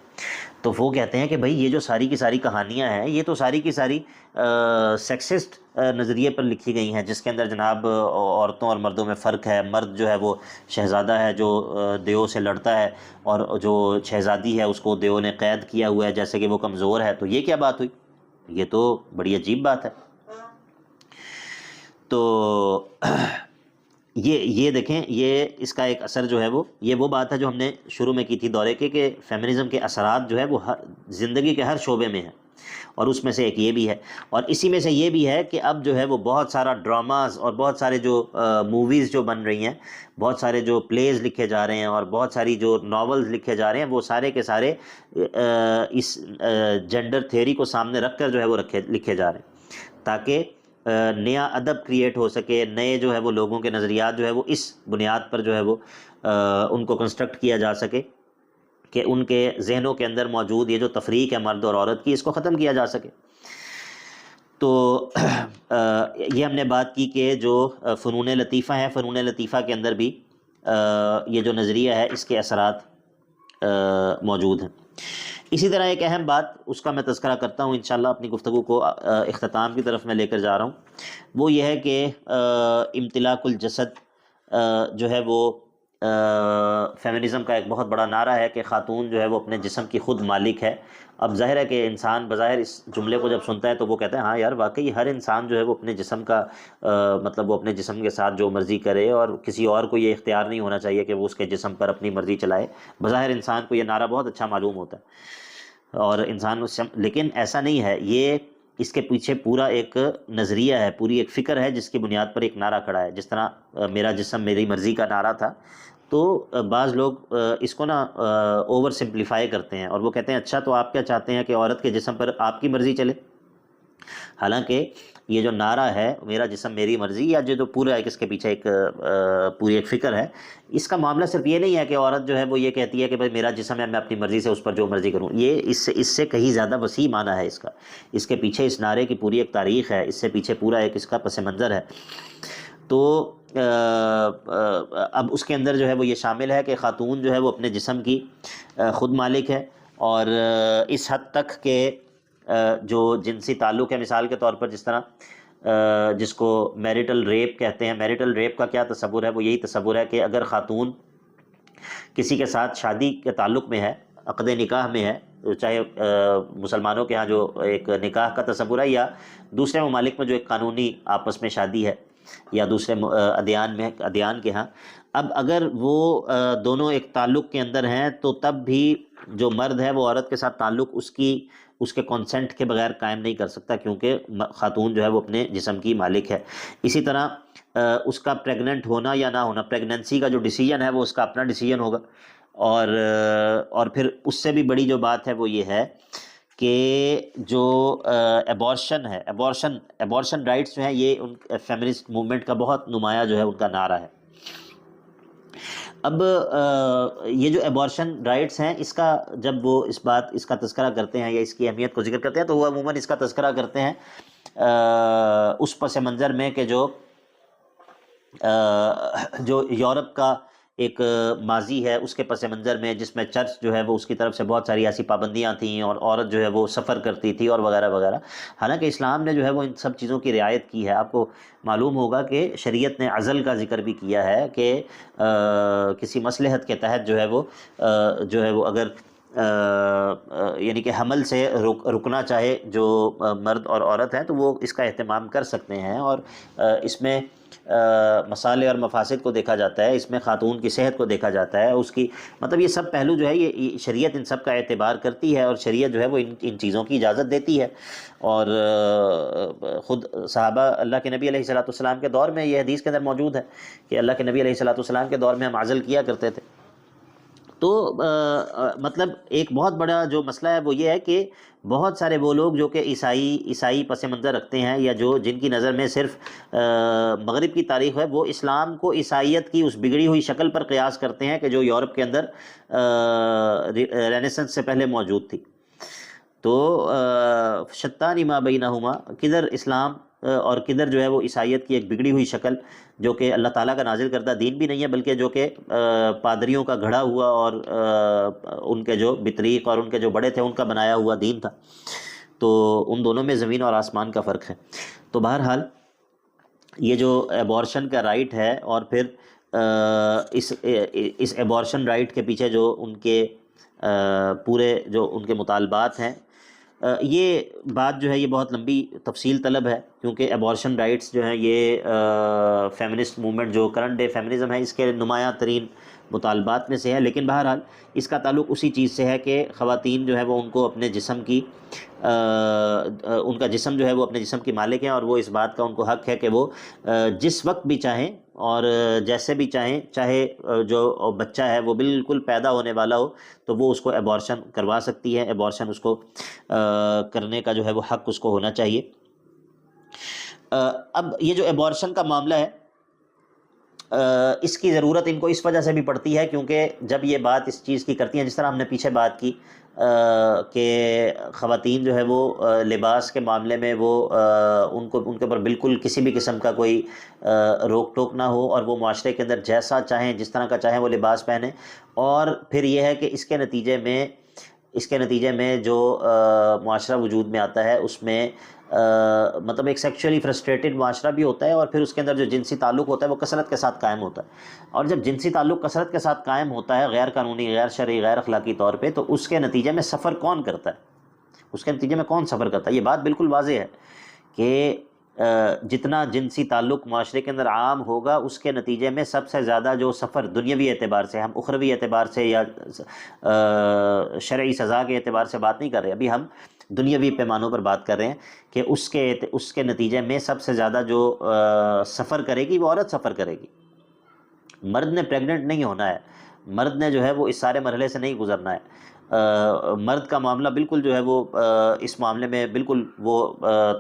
تو وہ کہتے ہیں کہ بھئی یہ جو ساری کی ساری کہانیاں ہیں یہ تو ساری کی ساری سیکسسٹ نظریے پر لکھی گئی ہیں، جس کے اندر جناب عورتوں اور مردوں میں فرق ہے، مرد جو ہے وہ شہزادہ ہے جو دیو سے لڑتا ہے، اور جو شہزادی ہے اس کو دیو نے قید کیا ہوا ہے جیسے کہ وہ کمزور ہے، تو یہ کیا بات ہوئی؟ یہ تو بڑی عجیب بات ہے۔ تو یہ دیکھیں یہ اس کا ایک اثر جو ہے وہ بات ہے جو ہم نے شروع میں کی تھی دورے کے، کہ فیمنزم کے اثرات جو ہے وہ زندگی کے ہر شعبے میں ہیں، اور اس میں سے ایک یہ بھی ہے، اور اسی میں سے یہ بھی ہے کہ اب جو ہے وہ بہت سارا ڈراماز اور بہت سارے جو موویز جو بن رہی ہیں، بہت سارے جو پلیز لکھے جا رہے ہیں اور بہت ساری جو ناولز لکھے جا رہے ہیں، وہ سارے کے سارے اس جینڈر تھیوری کو سامنے رکھ کر جو ہے وہ لکھے جا رہے ہیں، تاکہ نیا ادب کریٹ ہو سکے، نئے جو ہے وہ لوگوں کے نظریات جو ہے وہ اس بنیاد پر جو ہے وہ ان کو کنسٹرکٹ کیا جا سکے کہ ان کے ذہنوں کے اندر موجود یہ جو تفریق ہے مرد اور عورت کی، اس کو ختم کیا جا سکے۔ تو یہ ہم نے بات کی کہ جو فنون لطیفہ ہیں، فنون لطیفہ کے اندر بھی یہ جو نظریہ ہے اس کے اثرات موجود ہیں۔ اسی طرح ایک اہم بات اس کا میں تذکرہ کرتا ہوں، انشاءاللہ اپنی گفتگو کو اختتام کی طرف میں لے کر جا رہا ہوں، وہ یہ ہے کہ امتلاک الجسد جو ہے وہ فیمنزم کا ایک بہت بڑا نعرہ ہے کہ خاتون جو ہے وہ اپنے جسم کی خود مالک ہے۔ اب ظاہر ہے کہ انسان بظاہر اس جملے کو جب سنتا ہے تو وہ کہتا ہے ہاں یار واقعی ہر انسان جو ہے وہ اپنے جسم کا مطلب وہ اپنے جسم کے ساتھ جو مرضی کرے، اور کسی اور کو یہ اختیار نہیں ہونا چاہیے کہ وہ اس کے جسم پر اپنی مرضی چلائے۔ بظاہر انسان کو یہ نعرہ بہت اچھا معلوم ہوتا ہے اور انسان لیکن ایسا نہیں ہے، یہ اس کے پیچھے پورا ایک نظریہ ہے، پوری ایک فکر ہے جس کی بنیاد پر ایک نعرہ کھڑا ہے۔ جس طرح میرا جسم میری مرضی کا نعرہ تھا، تو بعض لوگ اس کو نا اوور سمپلیفائی کرتے ہیں اور وہ کہتے ہیں اچھا تو آپ کیا چاہتے ہیں کہ عورت کے جسم پر آپ کی مرضی چلے؟ حالانکہ یہ جو نعرہ ہے میرا جسم میری مرضی، یا جو پورا ایک اس کے پیچھے ایک پوری ایک فکر ہے، اس کا معاملہ صرف یہ نہیں ہے کہ عورت جو ہے وہ یہ کہتی ہے کہ بھائی میرا جسم ہے میں اپنی مرضی سے اس پر جو مرضی کروں، یہ اس سے کہیں زیادہ وسیع معنی ہے اس کا، اس کے پیچھے اس نعرے کی پوری ایک تاریخ ہے، اس سے پیچھے پورا ایک اس کا پس منظر ہے۔ تو اب اس کے اندر جو ہے وہ یہ شامل ہے کہ خاتون جو ہے وہ اپنے جسم کی خود مالک ہے، اور اس حد تک کہ جو جنسی تعلق ہے، مثال کے طور پر جس طرح جس کو میریٹل ریپ کہتے ہیں، میریٹل ریپ کا کیا تصور ہے؟ وہ یہی تصور ہے کہ اگر خاتون کسی کے ساتھ شادی کے تعلق میں ہے، عقد نکاح میں ہے، چاہے مسلمانوں کے ہاں جو ایک نکاح کا تصور ہے یا دوسرے ممالک میں جو ایک قانونی آپس میں شادی ہے، یا دوسرے ادیان کے ہاں. اب اگر وہ دونوں ایک تعلق کے اندر ہیں تو تب بھی جو مرد ہے وہ عورت کے ساتھ تعلق اس کے کانسنٹ کے بغیر قائم نہیں کر سکتا، کیونکہ خاتون جو ہے وہ اپنے جسم کی مالک ہے. اسی طرح اس کا پریگننٹ ہونا یا نہ ہونا، پریگننسی کا جو ڈیسیجن ہے وہ اس کا اپنا ڈیسیجن ہوگا. اور پھر اس سے بھی بڑی جو بات ہے وہ یہ ہے کہ جو ایبورشن ہے، ایبورشن رائٹس جو ہیں، یہ ان فیمنسٹ موومنٹ کا بہت نمایاں جو ہے ان کا نعرہ ہے. اب یہ جو ایبورشن رائٹس ہیں، اس کا جب وہ اس کا تذکرہ کرتے ہیں یا اس کی اہمیت کو ذکر کرتے ہیں تو وہ عموماً اس کا تذکرہ کرتے ہیں اس پس منظر میں کہ جو یورپ کا ایک ماضی ہے اس کے پس منظر میں، جس میں چرچ جو ہے وہ اس کی طرف سے بہت ساری ایسی پابندیاں تھیں اور عورت جو ہے وہ سفر کرتی تھی اور وغیرہ وغیرہ. حالانکہ اسلام نے جو ہے وہ ان سب چیزوں کی رعایت کی ہے. آپ کو معلوم ہوگا کہ شریعت نے عزل کا ذکر بھی کیا ہے کہ کسی مصلحت کے تحت جو ہے وہ اگر یعنی کہ حمل سے رکنا چاہے جو مرد اور عورت ہیں تو وہ اس کا اہتمام کر سکتے ہیں. اور اس میں مصالح اور مفاسد کو دیکھا جاتا ہے، اس میں خاتون کی صحت کو دیکھا جاتا ہے، اس کی مطلب یہ سب پہلو جو ہے یہ شریعت ان سب کا اعتبار کرتی ہے، اور شریعت جو ہے وہ ان چیزوں کی اجازت دیتی ہے. اور خود صحابہ اللہ کے نبی علیہ الصلوۃ والسلام کے دور میں یہ حدیث کے اندر موجود ہے کہ اللہ کے نبی علیہ الصلوۃ والسلام کے دور میں ہم عزل کیا کرتے تھے. تو مطلب ایک بہت بڑا جو مسئلہ ہے وہ یہ ہے کہ بہت سارے وہ لوگ جو کہ عیسائی پس منظر رکھتے ہیں یا جن کی نظر میں صرف مغرب کی تاریخ ہے، وہ اسلام کو عیسائیت کی اس بگڑی ہوئی شکل پر قیاس کرتے ہیں کہ جو یورپ کے اندر رینیسنس سے پہلے موجود تھی. تو شتان ما بینہما، کدھر اسلام اور کدھر جو ہے وہ عیسائیت کی ایک بگڑی ہوئی شکل، جو کہ اللہ تعالیٰ کا نازل کردہ دین بھی نہیں ہے بلکہ جو کہ پادریوں کا گھڑا ہوا اور ان کے جو بطریق اور ان کے جو بڑے تھے ان کا بنایا ہوا دین تھا. تو ان دونوں میں زمین اور آسمان کا فرق ہے. تو بہرحال یہ جو ایبورشن کا رائٹ ہے اور پھر اس ایبورشن رائٹ کے پیچھے جو ان کے پورے جو ان کے مطالبات ہیں، یہ بات جو ہے یہ بہت لمبی تفصیل طلب ہے، کیونکہ ایبورشن رائٹس جو ہیں یہ فیمنسٹ موومنٹ جو کرنٹ ڈے فیمنزم ہے اس کے نمایاں ترین مطالبات میں سے ہے. لیکن بہرحال اس کا تعلق اسی چیز سے ہے کہ خواتین جو ہے وہ ان کو اپنے جسم کی ان کا جسم جو ہے وہ اپنے جسم کی مالک ہیں، اور وہ اس بات کا ان کو حق ہے کہ وہ جس وقت بھی چاہیں اور جیسے بھی چاہیں، چاہے جو بچہ ہے وہ بالکل پیدا ہونے والا ہو تو وہ اس کو ایبورشن کروا سکتی ہے. ایبورشن اس کو کرنے کا جو ہے وہ حق اس کو ہونا چاہیے. اب یہ جو ایبورشن کا معاملہ ہے اس کی ضرورت ان کو اس وجہ سے بھی پڑتی ہے کیونکہ جب یہ بات اس چیز کی کرتی ہیں، جس طرح ہم نے پیچھے بات کی کہ خواتین جو ہے وہ لباس کے معاملے میں وہ ان کے اوپر بالکل کسی بھی قسم کا کوئی روک ٹوک نہ ہو، اور وہ معاشرے کے اندر جیسا چاہیں جس طرح کا چاہیں وہ لباس پہنیں. اور پھر یہ ہے کہ اس کے نتیجے میں جو معاشرہ وجود میں آتا ہے اس میں مطلب ایک سیکشولی فرسٹریٹڈ معاشرہ بھی ہوتا ہے، اور پھر اس کے اندر جو جنسی تعلق ہوتا ہے وہ کثرت کے ساتھ قائم ہوتا ہے. اور جب جنسی تعلق کثرت کے ساتھ قائم ہوتا ہے غیر قانونی، غیر شرعی، غیر اخلاقی طور پہ، تو اس کے نتیجے میں سفر کون کرتا ہے؟ اس کے نتیجے میں کون سفر کرتا ہے؟ یہ بات بالکل واضح ہے کہ جتنا جنسی تعلق معاشرے کے اندر عام ہوگا اس کے نتیجے میں سب سے زیادہ جو سفر دنیاوی اعتبار سے، ہم اخروی اعتبار سے یا شرعی سزا کے اعتبار سے بات نہیں کر رہے، ابھی ہم دنیاوی پیمانوں پر بات کر رہے ہیں کہ اس کے نتیجے میں سب سے زیادہ جو سفر کرے گی وہ عورت سفر کرے گی. مرد نے پریگننٹ نہیں ہونا ہے، مرد نے جو ہے وہ اس سارے مرحلے سے نہیں گزرنا ہے. مرد کا معاملہ بالکل جو ہے وہ اس معاملے میں بالکل وہ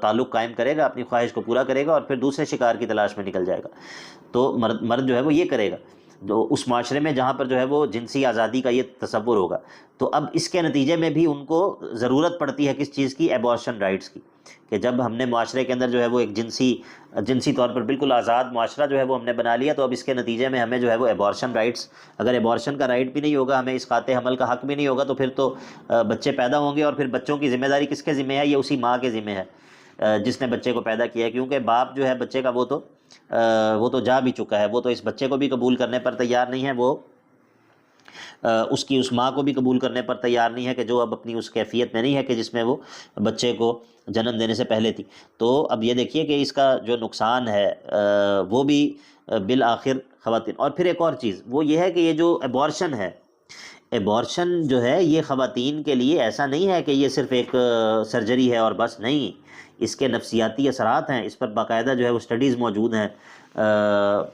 تعلق قائم کرے گا، اپنی خواہش کو پورا کرے گا اور پھر دوسرے شکار کی تلاش میں نکل جائے گا. تو مرد جو ہے وہ یہ کرے گا جو اس معاشرے میں جہاں پر جو ہے وہ جنسی آزادی کا یہ تصور ہوگا. تو اب اس کے نتیجے میں بھی ان کو ضرورت پڑتی ہے کس چیز کی؟ ایبورشن رائٹس کی. کہ جب ہم نے معاشرے کے اندر جو ہے وہ ایک جنسی طور پر بالکل آزاد معاشرہ جو ہے وہ ہم نے بنا لیا، تو اب اس کے نتیجے میں ہمیں جو ہے وہ ایبورشن رائٹس، اگر ایبورشن کا رائٹ بھی نہیں ہوگا، ہمیں اس قاطع حمل کا حق بھی نہیں ہوگا، تو پھر تو بچے پیدا ہوں گے، اور پھر بچوں کی ذمہ داری کس کے ذمہ ہے؟ یہ اسی ماں کے ذمہ ہے جس نے بچے کو پیدا کیا ہے. کیونکہ باپ جو ہے بچے کا وہ تو جا بھی چکا ہے، وہ تو اس بچے کو بھی قبول کرنے پر تیار نہیں ہے، وہ اس کی اس ماں کو بھی قبول کرنے پر تیار نہیں ہے کہ جو اب اپنی اس کیفیت میں نہیں ہے کہ جس میں وہ بچے کو جنم دینے سے پہلے تھی۔ تو اب یہ دیکھیے کہ اس کا جو نقصان ہے وہ بھی بالآخر خواتین۔ اور پھر ایک اور چیز وہ یہ ہے کہ یہ جو ایبارشن ہے، ایبارشن جو ہے یہ خواتین کے لیے ایسا نہیں ہے کہ یہ صرف ایک سرجری ہے اور بس، نہیں، اس کے نفسیاتی اثرات ہیں، اس پر باقاعدہ جو ہے وہ اسٹڈیز موجود ہیں،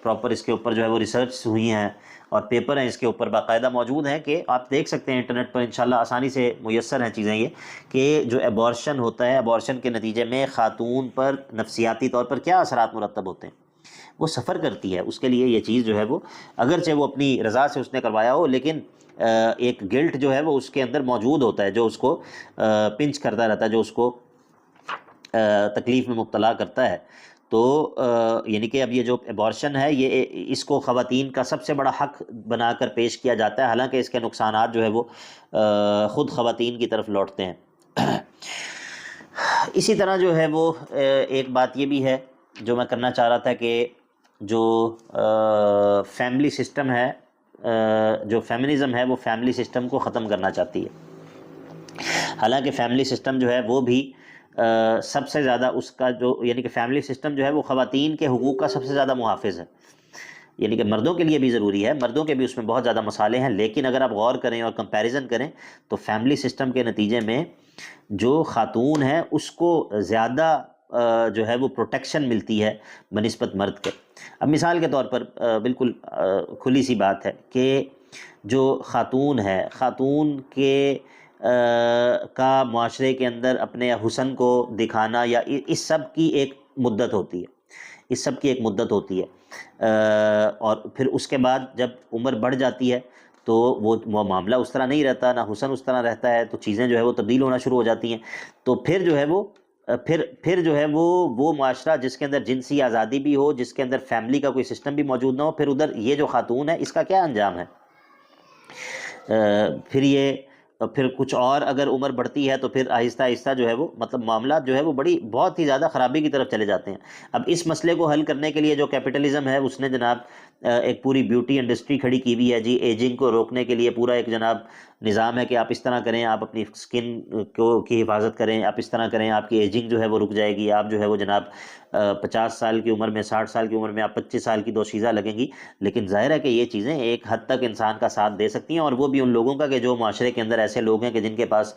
پراپر اس کے اوپر جو ہے وہ ریسرچ ہوئی ہیں اور پیپر ہیں اس کے اوپر باقاعدہ موجود ہیں کہ آپ دیکھ سکتے ہیں انٹرنیٹ پر انشاءاللہ آسانی سے میسر ہیں چیزیں یہ، کہ جو ایبارشن ہوتا ہے، ایبارشن کے نتیجے میں خاتون پر نفسیاتی طور پر کیا اثرات مرتب ہوتے ہیں، وہ سفر کرتی ہے، اس کے لیے یہ چیز جو ہے وہ اگرچہ وہ اپنی رضا سے اس نے کروایا ہو، لیکن ایک گلٹ جو ہے وہ اس کے اندر موجود ہوتا ہے جو اس کو پنچ کرتا رہتا ہے، جو اس کو تکلیف میں مبتلا کرتا ہے۔ تو یعنی کہ اب یہ جو ایبارشن ہے یہ اس کو خواتین کا سب سے بڑا حق بنا کر پیش کیا جاتا ہے، حالانکہ اس کے نقصانات جو ہے وہ خود خواتین کی طرف لوٹتے ہیں۔ اسی طرح جو ہے وہ ایک بات یہ بھی ہے جو میں کرنا چاہ رہا تھا کہ جو فیملی سسٹم ہے، جو فیمنزم ہے وہ فیملی سسٹم کو ختم کرنا چاہتی ہے، حالانکہ فیملی سسٹم جو ہے وہ بھی سب سے زیادہ اس کا جو یعنی کہ فیملی سسٹم جو ہے وہ خواتین کے حقوق کا سب سے زیادہ محافظ ہے، یعنی کہ مردوں کے لیے بھی ضروری ہے، مردوں کے بھی اس میں بہت زیادہ مسالے ہیں، لیکن اگر آپ غور کریں اور کمپیریزن کریں تو فیملی سسٹم کے نتیجے میں جو خاتون ہے اس کو زیادہ جو ہے وہ پروٹیکشن ملتی ہے بنسبت مرد کے۔ اب مثال کے طور پر بالکل کھلی سی بات ہے کہ جو خاتون ہے، خاتون کے کا معاشرے کے اندر اپنے حسن کو دکھانا یا اس سب کی ایک مدت ہوتی ہے، اس سب کی ایک مدت ہوتی ہے، اور پھر اس کے بعد جب عمر بڑھ جاتی ہے تو وہ معاملہ اس طرح نہیں رہتا، نہ حسن اس طرح رہتا ہے، تو چیزیں جو ہے وہ تبدیل ہونا شروع ہو جاتی ہیں۔ تو پھر جو ہے وہ پھر جو ہے وہ معاشرہ جس کے اندر جنسی آزادی بھی ہو، جس کے اندر فیملی کا کوئی سسٹم بھی موجود نہ ہو، پھر ادھر یہ جو خاتون ہے اس کا کیا انجام ہے؟ پھر کچھ اور اگر عمر بڑھتی ہے تو پھر آہستہ آہستہ جو ہے وہ مطلب معاملات جو ہے وہ بہت ہی زیادہ خرابی کی طرف چلے جاتے ہیں۔ اب اس مسئلے کو حل کرنے کے لیے جو کیپٹلزم ہے اس نے جناب ایک پوری بیوٹی انڈسٹری کھڑی کی ہوئی ہے جی، ایجنگ کو روکنے کے لیے پورا ایک جناب نظام ہے کہ آپ اس طرح کریں، آپ اپنی سکن کی حفاظت کریں، آپ اس طرح کریں، آپ کی ایجنگ جو ہے وہ رک جائے گی، آپ جو ہے وہ جناب 50 سال کی عمر میں، 60 سال کی عمر میں آپ 25 سال کی دوشیزہ لگیں گی۔ لیکن ظاہر ہے کہ یہ چیزیں ایک حد تک انسان کا ساتھ دے سکتی ہیں، اور وہ بھی ان لوگوں کا کہ جو معاشرے کے اندر ایسے لوگ ہیں کہ جن کے پاس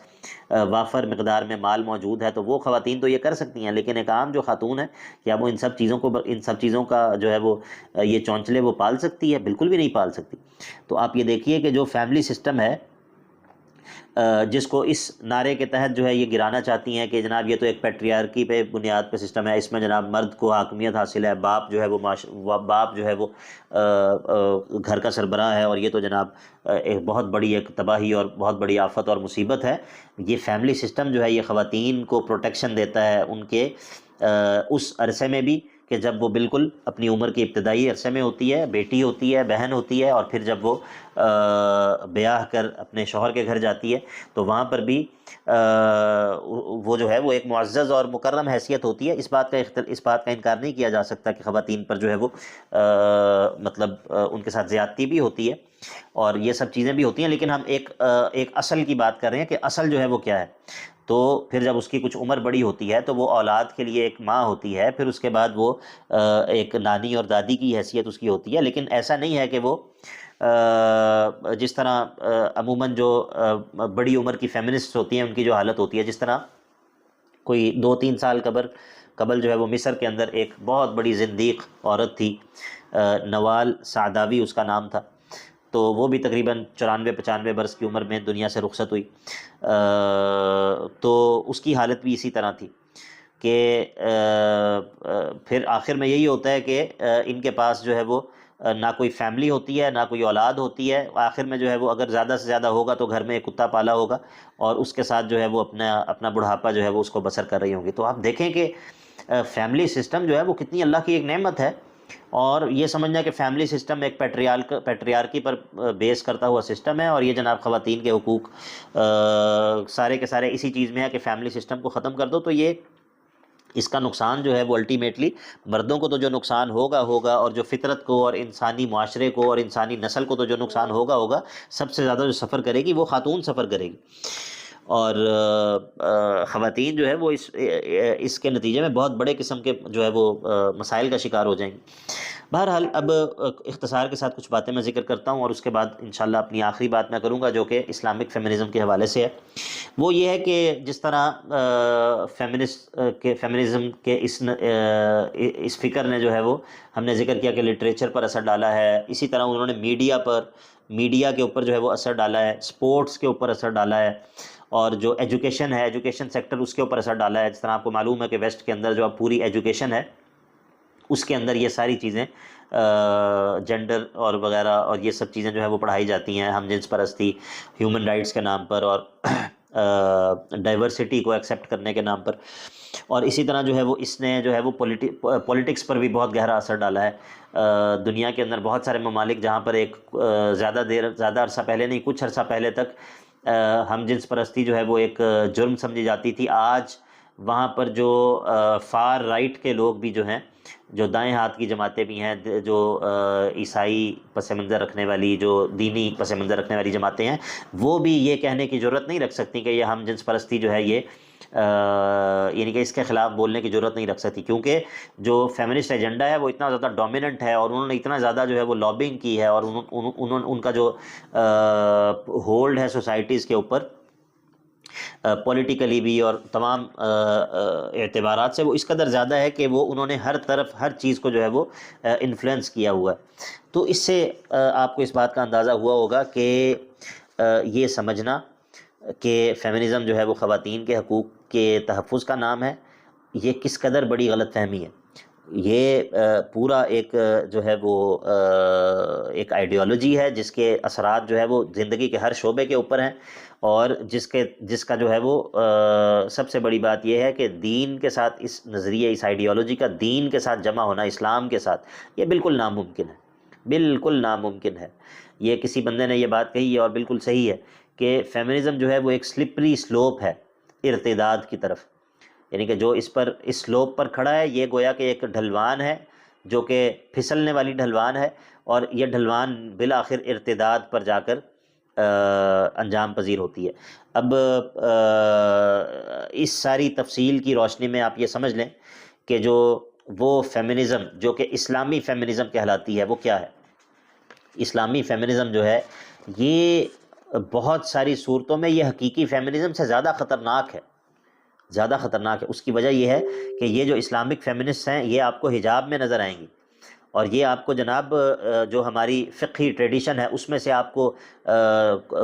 وافر مقدار میں مال موجود ہے، تو وہ خواتین تو یہ کر سکتی ہیں، لیکن ایک عام جو خاتون ہے کیا وہ ان سب چیزوں کا جو ہے وہ یہ چونچلے وہ پال سکتی ہے؟ بالکل بھی نہیں پال سکتی۔ تو آپ یہ دیکھیے کہ جو فیملی سسٹم ہے جس کو اس نعرے کے تحت جو ہے یہ گرانا چاہتی ہیں کہ جناب یہ تو ایک پیٹریارکی پہ بنیاد پہ سسٹم ہے، اس میں جناب مرد کو حاکمیت حاصل ہے، باپ جو ہے وہ گھر کا سربراہ ہے، اور یہ تو جناب ایک بہت بڑی ایک تباہی اور بہت بڑی آفت اور مصیبت ہے۔ یہ فیملی سسٹم جو ہے یہ خواتین کو پروٹیکشن دیتا ہے ان کے اس عرصے میں بھی کہ جب وہ بالکل اپنی عمر کے ابتدائی عرصے میں ہوتی ہے، بیٹی ہوتی ہے، بہن ہوتی ہے، اور پھر جب وہ بیاہ کر اپنے شوہر کے گھر جاتی ہے تو وہاں پر بھی وہ جو ہے وہ ایک معزز اور مکرم حیثیت ہوتی ہے۔ اس بات کا انکار نہیں کیا جا سکتا کہ خواتین پر جو ہے وہ مطلب ان کے ساتھ زیادتی بھی ہوتی ہے اور یہ سب چیزیں بھی ہوتی ہیں، لیکن ہم ایک اصل کی بات کر رہے ہیں کہ اصل جو ہے وہ کیا ہے۔ تو پھر جب اس کی کچھ عمر بڑی ہوتی ہے تو وہ اولاد کے لیے ایک ماں ہوتی ہے، پھر اس کے بعد وہ ایک نانی اور دادی کی حیثیت اس کی ہوتی ہے، لیکن ایسا نہیں ہے کہ وہ جس طرح عموماً جو بڑی عمر کی فیمنسٹ ہوتی ہیں ان کی جو حالت ہوتی ہے، جس طرح کوئی 2-3 سال قبل جو ہے وہ مصر کے اندر ایک بہت بڑی زندیق عورت تھی، نوال سعداوی اس کا نام تھا، تو وہ بھی تقریباً 94-95 برس کی عمر میں دنیا سے رخصت ہوئی۔ تو اس کی حالت بھی اسی طرح تھی کہ پھر آخر میں یہی ہوتا ہے کہ ان کے پاس جو ہے وہ نہ کوئی فیملی ہوتی ہے، نہ کوئی اولاد ہوتی ہے، آخر میں جو ہے وہ اگر زیادہ سے زیادہ ہوگا تو گھر میں ایک کتا پالا ہوگا اور اس کے ساتھ جو ہے وہ اپنا بڑھاپا جو ہے وہ اس کو بسر کر رہی ہوں گی۔ تو آپ دیکھیں کہ فیملی سسٹم جو ہے وہ کتنی اللہ کی ایک نعمت ہے، اور یہ سمجھنا کہ فیملی سسٹم ایک پیٹریارکی پر بیس کرتا ہوا سسٹم ہے، اور یہ جناب خواتین کے حقوق سارے کے سارے اسی چیز میں ہے کہ فیملی سسٹم کو ختم کر دو، تو یہ اس کا نقصان جو ہے وہ الٹیمیٹلی مردوں کو تو جو نقصان ہوگا ہوگا، اور جو فطرت کو اور انسانی معاشرے کو اور انسانی نسل کو تو جو نقصان ہوگا ہوگا، سب سے زیادہ جو سفر کرے گی وہ خاتون سفر کرے گی، اور خواتین جو ہے وہ اس کے نتیجے میں بہت بڑے قسم کے جو ہے وہ مسائل کا شکار ہو جائیں گی۔ بہرحال اب اختصار کے ساتھ کچھ باتیں میں ذکر کرتا ہوں، اور اس کے بعد انشاءاللہ اپنی آخری بات میں کروں گا جو کہ اسلامک فیمنزم کے حوالے سے ہے۔ وہ یہ ہے کہ جس طرح فیمنزم کے اس فکر نے جو ہے وہ ہم نے ذکر کیا کہ لٹریچر پر اثر ڈالا ہے، اسی طرح انہوں نے میڈیا کے اوپر جو ہے وہ اثر ڈالا ہے، سپورٹس کے اوپر اثر ڈالا ہے، اور جو ایجوکیشن ہے، ایجوکیشن سیکٹر، اس کے اوپر اثر ڈالا ہے۔ جس طرح آپ کو معلوم ہے کہ ویسٹ کے اندر جو اب پوری ایجوکیشن ہے اس کے اندر یہ ساری چیزیں جینڈر اور وغیرہ اور یہ سب چیزیں جو ہے وہ پڑھائی جاتی ہیں، ہم جنس پرستی، ہیومن رائٹس کے نام پر، اور ڈائیورسٹی کو ایکسیپٹ کرنے کے نام پر، اور اسی طرح جو ہے وہ اس نے جو ہے وہ پولیٹکس پر بھی بہت گہرا اثر ڈالا ہے۔ دنیا کے اندر بہت سارے ممالک جہاں پر ایک زیادہ عرصہ پہلے نہیں، کچھ عرصہ پہلے تک ہم جنس پرستی جو ہے وہ ایک جرم سمجھی جاتی تھی، آج وہاں پر جو فار رائٹ کے لوگ بھی جو ہیں، جو دائیں ہاتھ کی جماعتیں بھی ہیں، جو عیسائی پس منظر رکھنے والی، جو دینی پس منظر رکھنے والی جماعتیں ہیں، وہ بھی یہ کہنے کی ضرورت نہیں رکھ سکتی کہ یہ ہم جنس پرستی جو ہے یہ یعنی کہ اس کے خلاف بولنے کی ضرورت نہیں رکھ سکتی، کیونکہ جو فیمنسٹ ایجنڈا ہے وہ اتنا زیادہ ڈومیننٹ ہے، اور انہوں نے اتنا زیادہ جو ہے وہ لابنگ کی ہے، اور ان کا جو ہولڈ ہے سوسائٹیز کے اوپر پولیٹیکلی بھی اور تمام اعتبارات سے، وہ اس قدر زیادہ ہے کہ وہ انہوں نے ہر طرف ہر چیز کو جو ہے وہ انفلوئنس کیا ہوا ہے۔ تو اس سے آپ کو اس بات کا اندازہ ہوا ہوگا کہ یہ سمجھنا کہ فیمنزم جو ہے وہ خواتین کے حقوق کے تحفظ کا نام ہے، یہ کس قدر بڑی غلط فہمی ہے۔ یہ پورا ایک جو ہے وہ ایک آئیڈیالوجی ہے جس کے اثرات جو ہے وہ زندگی کے ہر شعبے کے اوپر ہیں، اور جس کا جو ہے وہ سب سے بڑی بات یہ ہے کہ دین کے ساتھ، اس نظریے، اس آئیڈیالوجی کا دین کے ساتھ جمع ہونا، اسلام کے ساتھ، یہ بالکل ناممکن ہے، بالکل ناممکن ہے۔ یہ کسی بندے نے یہ بات کہی ہے اور بالکل صحیح ہے کہ فیمنزم جو ہے وہ ایک سلپری سلوپ ہے ارتداد کی طرف، یعنی کہ جو اس سلوپ پر کھڑا ہے، یہ گویا کہ ایک ڈھلوان ہے جو کہ پھسلنے والی ڈھلوان ہے، اور یہ ڈھلوان بالآخر ارتداد پر جا کر انجام پذیر ہوتی ہے۔ اب اس ساری تفصیل کی روشنی میں آپ یہ سمجھ لیں کہ جو وہ فیمنزم جو کہ اسلامی فیمنزم کہلاتی ہے وہ کیا ہے۔ اسلامی فیمنزم جو ہے یہ بہت ساری صورتوں میں یہ حقیقی فیمنزم سے زیادہ خطرناک ہے، زیادہ خطرناک ہے۔ اس کی وجہ یہ ہے کہ یہ جو اسلامک فیمنسٹ ہیں یہ آپ کو حجاب میں نظر آئیں گی، اور یہ آپ کو جناب جو ہماری فقہی ٹریڈیشن ہے اس میں سے آپ کو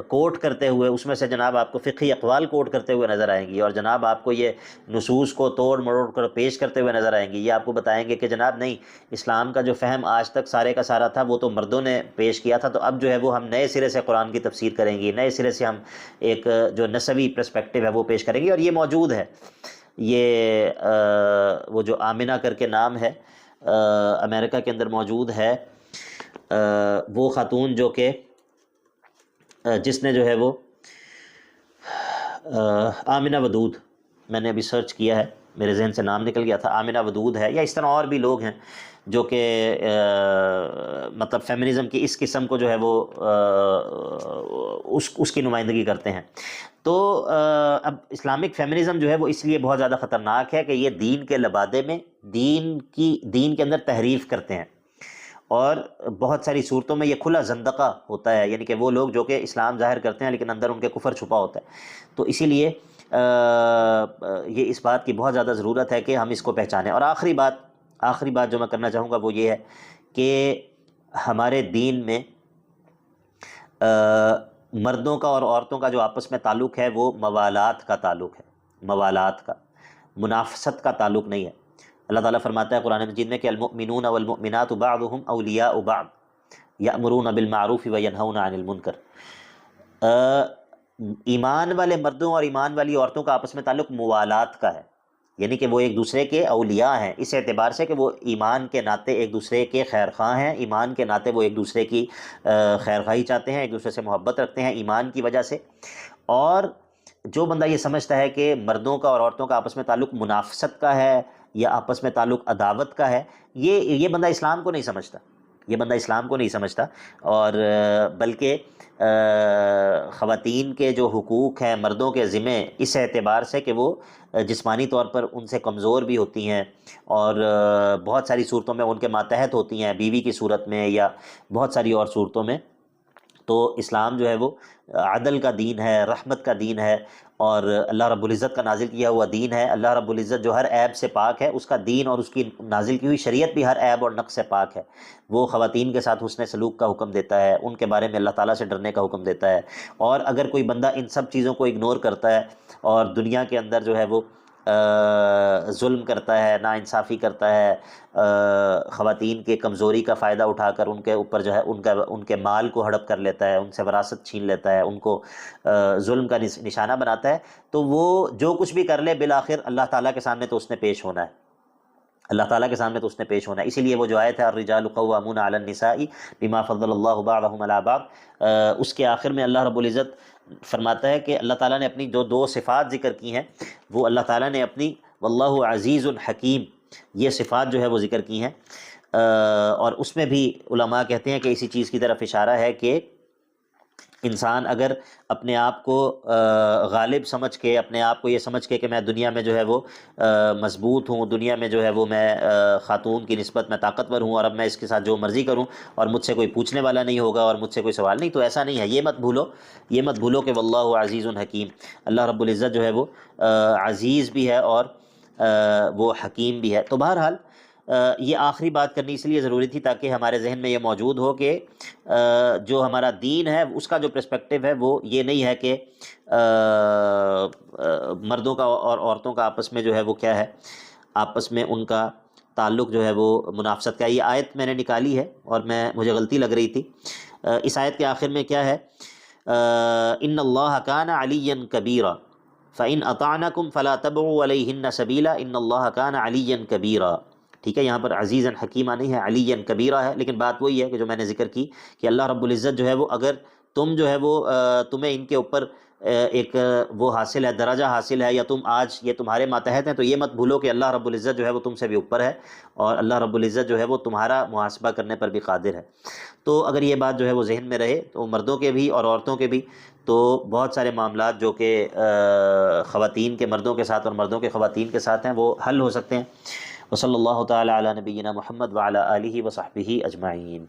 کوٹ کرتے ہوئے، اس میں سے جناب آپ کو فقہی اقوال کوٹ کرتے ہوئے نظر آئیں گی، اور جناب آپ کو یہ نصوص کو توڑ مروڑ کر پیش کرتے ہوئے نظر آئیں گی۔ یہ آپ کو بتائیں گے کہ جناب نہیں، اسلام کا جو فہم آج تک سارے کا سارا تھا وہ تو مردوں نے پیش کیا تھا، تو اب جو ہے وہ ہم نئے سرے سے قرآن کی تفسیر کریں گے، نئے سرے سے ہم ایک جو نسبی پرسپیکٹیو ہے وہ پیش کریں گے، اور یہ موجود ہے۔ یہ وہ جو آمنہ کر کے نام ہے، امریکہ کے اندر موجود ہے، وہ خاتون جو کہ جس نے جو ہے وہ آمنہ ودود، میں نے ابھی سرچ کیا ہے، میرے ذہن سے نام نکل گیا تھا، آمنہ ودود ہے، یا اس طرح اور بھی لوگ ہیں جو کہ مطلب فیمنزم کی اس قسم کو جو ہے وہ اس کی نمائندگی کرتے ہیں۔ تو اب اسلامک فیمنزم جو ہے وہ اس لیے بہت زیادہ خطرناک ہے کہ یہ دین کے لبادے میں دین کے اندر تحریف کرتے ہیں، اور بہت ساری صورتوں میں یہ کھلا زندقہ ہوتا ہے، یعنی کہ وہ لوگ جو کہ اسلام ظاہر کرتے ہیں لیکن اندر ان کے کفر چھپا ہوتا ہے۔ تو اسی لیے یہ اس بات کی بہت زیادہ ضرورت ہے کہ ہم اس کو پہچانیں۔ اور آخری بات جو میں کرنا چاہوں گا وہ یہ ہے کہ ہمارے دین میں مردوں کا اور عورتوں کا جو آپس میں تعلق ہے وہ موالات کا تعلق ہے، موالات کا، منافست کا تعلق نہیں ہے۔ اللہ تعالیٰ فرماتا ہے قرآن مجید میں کہ المؤمنون والمؤمنات بعضهم اولیاء بعض یأمرون بالمعروف وینہون عن المنکر۔ ایمان والے مردوں اور ایمان والی عورتوں کا آپس میں تعلق موالات کا ہے، یعنی کہ وہ ایک دوسرے کے اولیاء ہیں، اس اعتبار سے کہ وہ ایمان کے ناطے ایک دوسرے کے خیر خواہ ہیں، ایمان کے ناطے وہ ایک دوسرے کی خیر خواہی چاہتے ہیں، ایک دوسرے سے محبت رکھتے ہیں ایمان کی وجہ سے۔ اور جو بندہ یہ سمجھتا ہے کہ مردوں کا اور عورتوں کا آپس میں تعلق منافست کا ہے یا آپس میں تعلق عداوت کا ہے، یہ بندہ اسلام کو نہیں سمجھتا، یہ بندہ اسلام کو نہیں سمجھتا، اور بلکہ خواتین کے جو حقوق ہیں مردوں کے ذمے اس اعتبار سے کہ وہ جسمانی طور پر ان سے کمزور بھی ہوتی ہیں، اور بہت ساری صورتوں میں ان کے ماتحت ہوتی ہیں، بیوی کی صورت میں یا بہت ساری اور صورتوں میں، تو اسلام جو ہے وہ عدل کا دین ہے، رحمت کا دین ہے، اور اللہ رب العزت کا نازل کیا ہوا دین ہے۔ اللہ رب العزت جو ہر عیب سے پاک ہے، اس کا دین اور اس کی نازل کی ہوئی شریعت بھی ہر عیب اور نقص سے پاک ہے۔ وہ خواتین کے ساتھ حسن سلوک کا حکم دیتا ہے، ان کے بارے میں اللہ تعالیٰ سے ڈرنے کا حکم دیتا ہے، اور اگر کوئی بندہ ان سب چیزوں کو اگنور کرتا ہے اور دنیا کے اندر جو ہے وہ ظلم کرتا ہے، ناانصافی کرتا ہے، خواتین کے کمزوری کا فائدہ اٹھا کر ان کے اوپر جو ہے ان کے مال کو ہڑپ کر لیتا ہے، ان سے وراثت چھین لیتا ہے، ان کو ظلم کا نشانہ بناتا ہے، تو وہ جو کچھ بھی کر لے بالآخر اللہ تعالیٰ کے سامنے تو اس نے پیش ہونا ہے، اللہ تعالیٰ کے سامنے تو اس نے پیش ہونا ہے۔ اسی لیے وہ جو آیت ہے الرجال قوامون علی النساء بما فضل اللہ بعضهم علی بعض، اس کے آخر میں اللہ رب العزت فرماتا ہے کہ اللہ تعالیٰ نے اپنی جو دو صفات ذکر کی ہیں، وہ اللہ تعالیٰ نے اپنی واللہ عزیز حکیم یہ صفات جو ہے وہ ذکر کی ہیں، اور اس میں بھی علماء کہتے ہیں کہ اسی چیز کی طرف اشارہ ہے کہ انسان اگر اپنے آپ کو غالب سمجھ کے، اپنے آپ کو یہ سمجھ کے کہ میں دنیا میں جو ہے وہ مضبوط ہوں، دنیا میں جو ہے وہ میں خاتون کی نسبت میں طاقتور ہوں، اور اب میں اس کے ساتھ جو مرضی کروں اور مجھ سے کوئی پوچھنے والا نہیں ہوگا اور مجھ سے کوئی سوال نہیں، تو ایسا نہیں ہے، یہ مت بھولو کہ واللہ عزیز حکیم، اللہ رب العزت جو ہے وہ عزیز بھی ہے اور وہ حکیم بھی ہے۔ تو بہرحال یہ آخری بات کرنی اس لیے ضروری تھی تاکہ ہمارے ذہن میں یہ موجود ہو کہ جو ہمارا دین ہے اس کا جو پرسپیکٹیو ہے وہ یہ نہیں ہے کہ مردوں کا اور عورتوں کا آپس میں جو ہے وہ کیا ہے، آپس میں ان کا تعلق جو ہے وہ منافست کا۔ یہ آیت میں نے نکالی ہے اور مجھے غلطی لگ رہی تھی، اس آیت کے آخر میں کیا ہے، ان اللہ کان علیا کبیرا فإن اطعنکم فلا تبغوا علیہن سبیلا ان اللہ کان علیا کبیرا۔ ٹھیک ہے، یہاں پر عزیزا حکیمہ نہیں ہے، علیا کبیرہ ہے، لیکن بات وہی ہے کہ جو میں نے ذکر کی کہ اللہ رب العزت جو ہے وہ اگر تم جو ہے وہ تمہیں ان کے اوپر ایک وہ حاصل ہے، درجہ حاصل ہے، یا تم آج یہ تمہارے ماتحت ہیں، تو یہ مت بھولو کہ اللہ رب العزت جو ہے وہ تم سے بھی اوپر ہے، اور اللہ رب العزت جو ہے وہ تمہارا محاسبہ کرنے پر بھی قادر ہے۔ تو اگر یہ بات جو ہے وہ ذہن میں رہے تو مردوں کے بھی اور عورتوں کے بھی، تو بہت سارے معاملات جو کہ خواتین کے مردوں کے ساتھ اور مردوں کے خواتین کے ساتھ ہیں وہ حل ہو سکتے ہیں۔ وصلی اللہ تعالی علی نبینا محمد وعلی آلہ وصحبہ اجمعین۔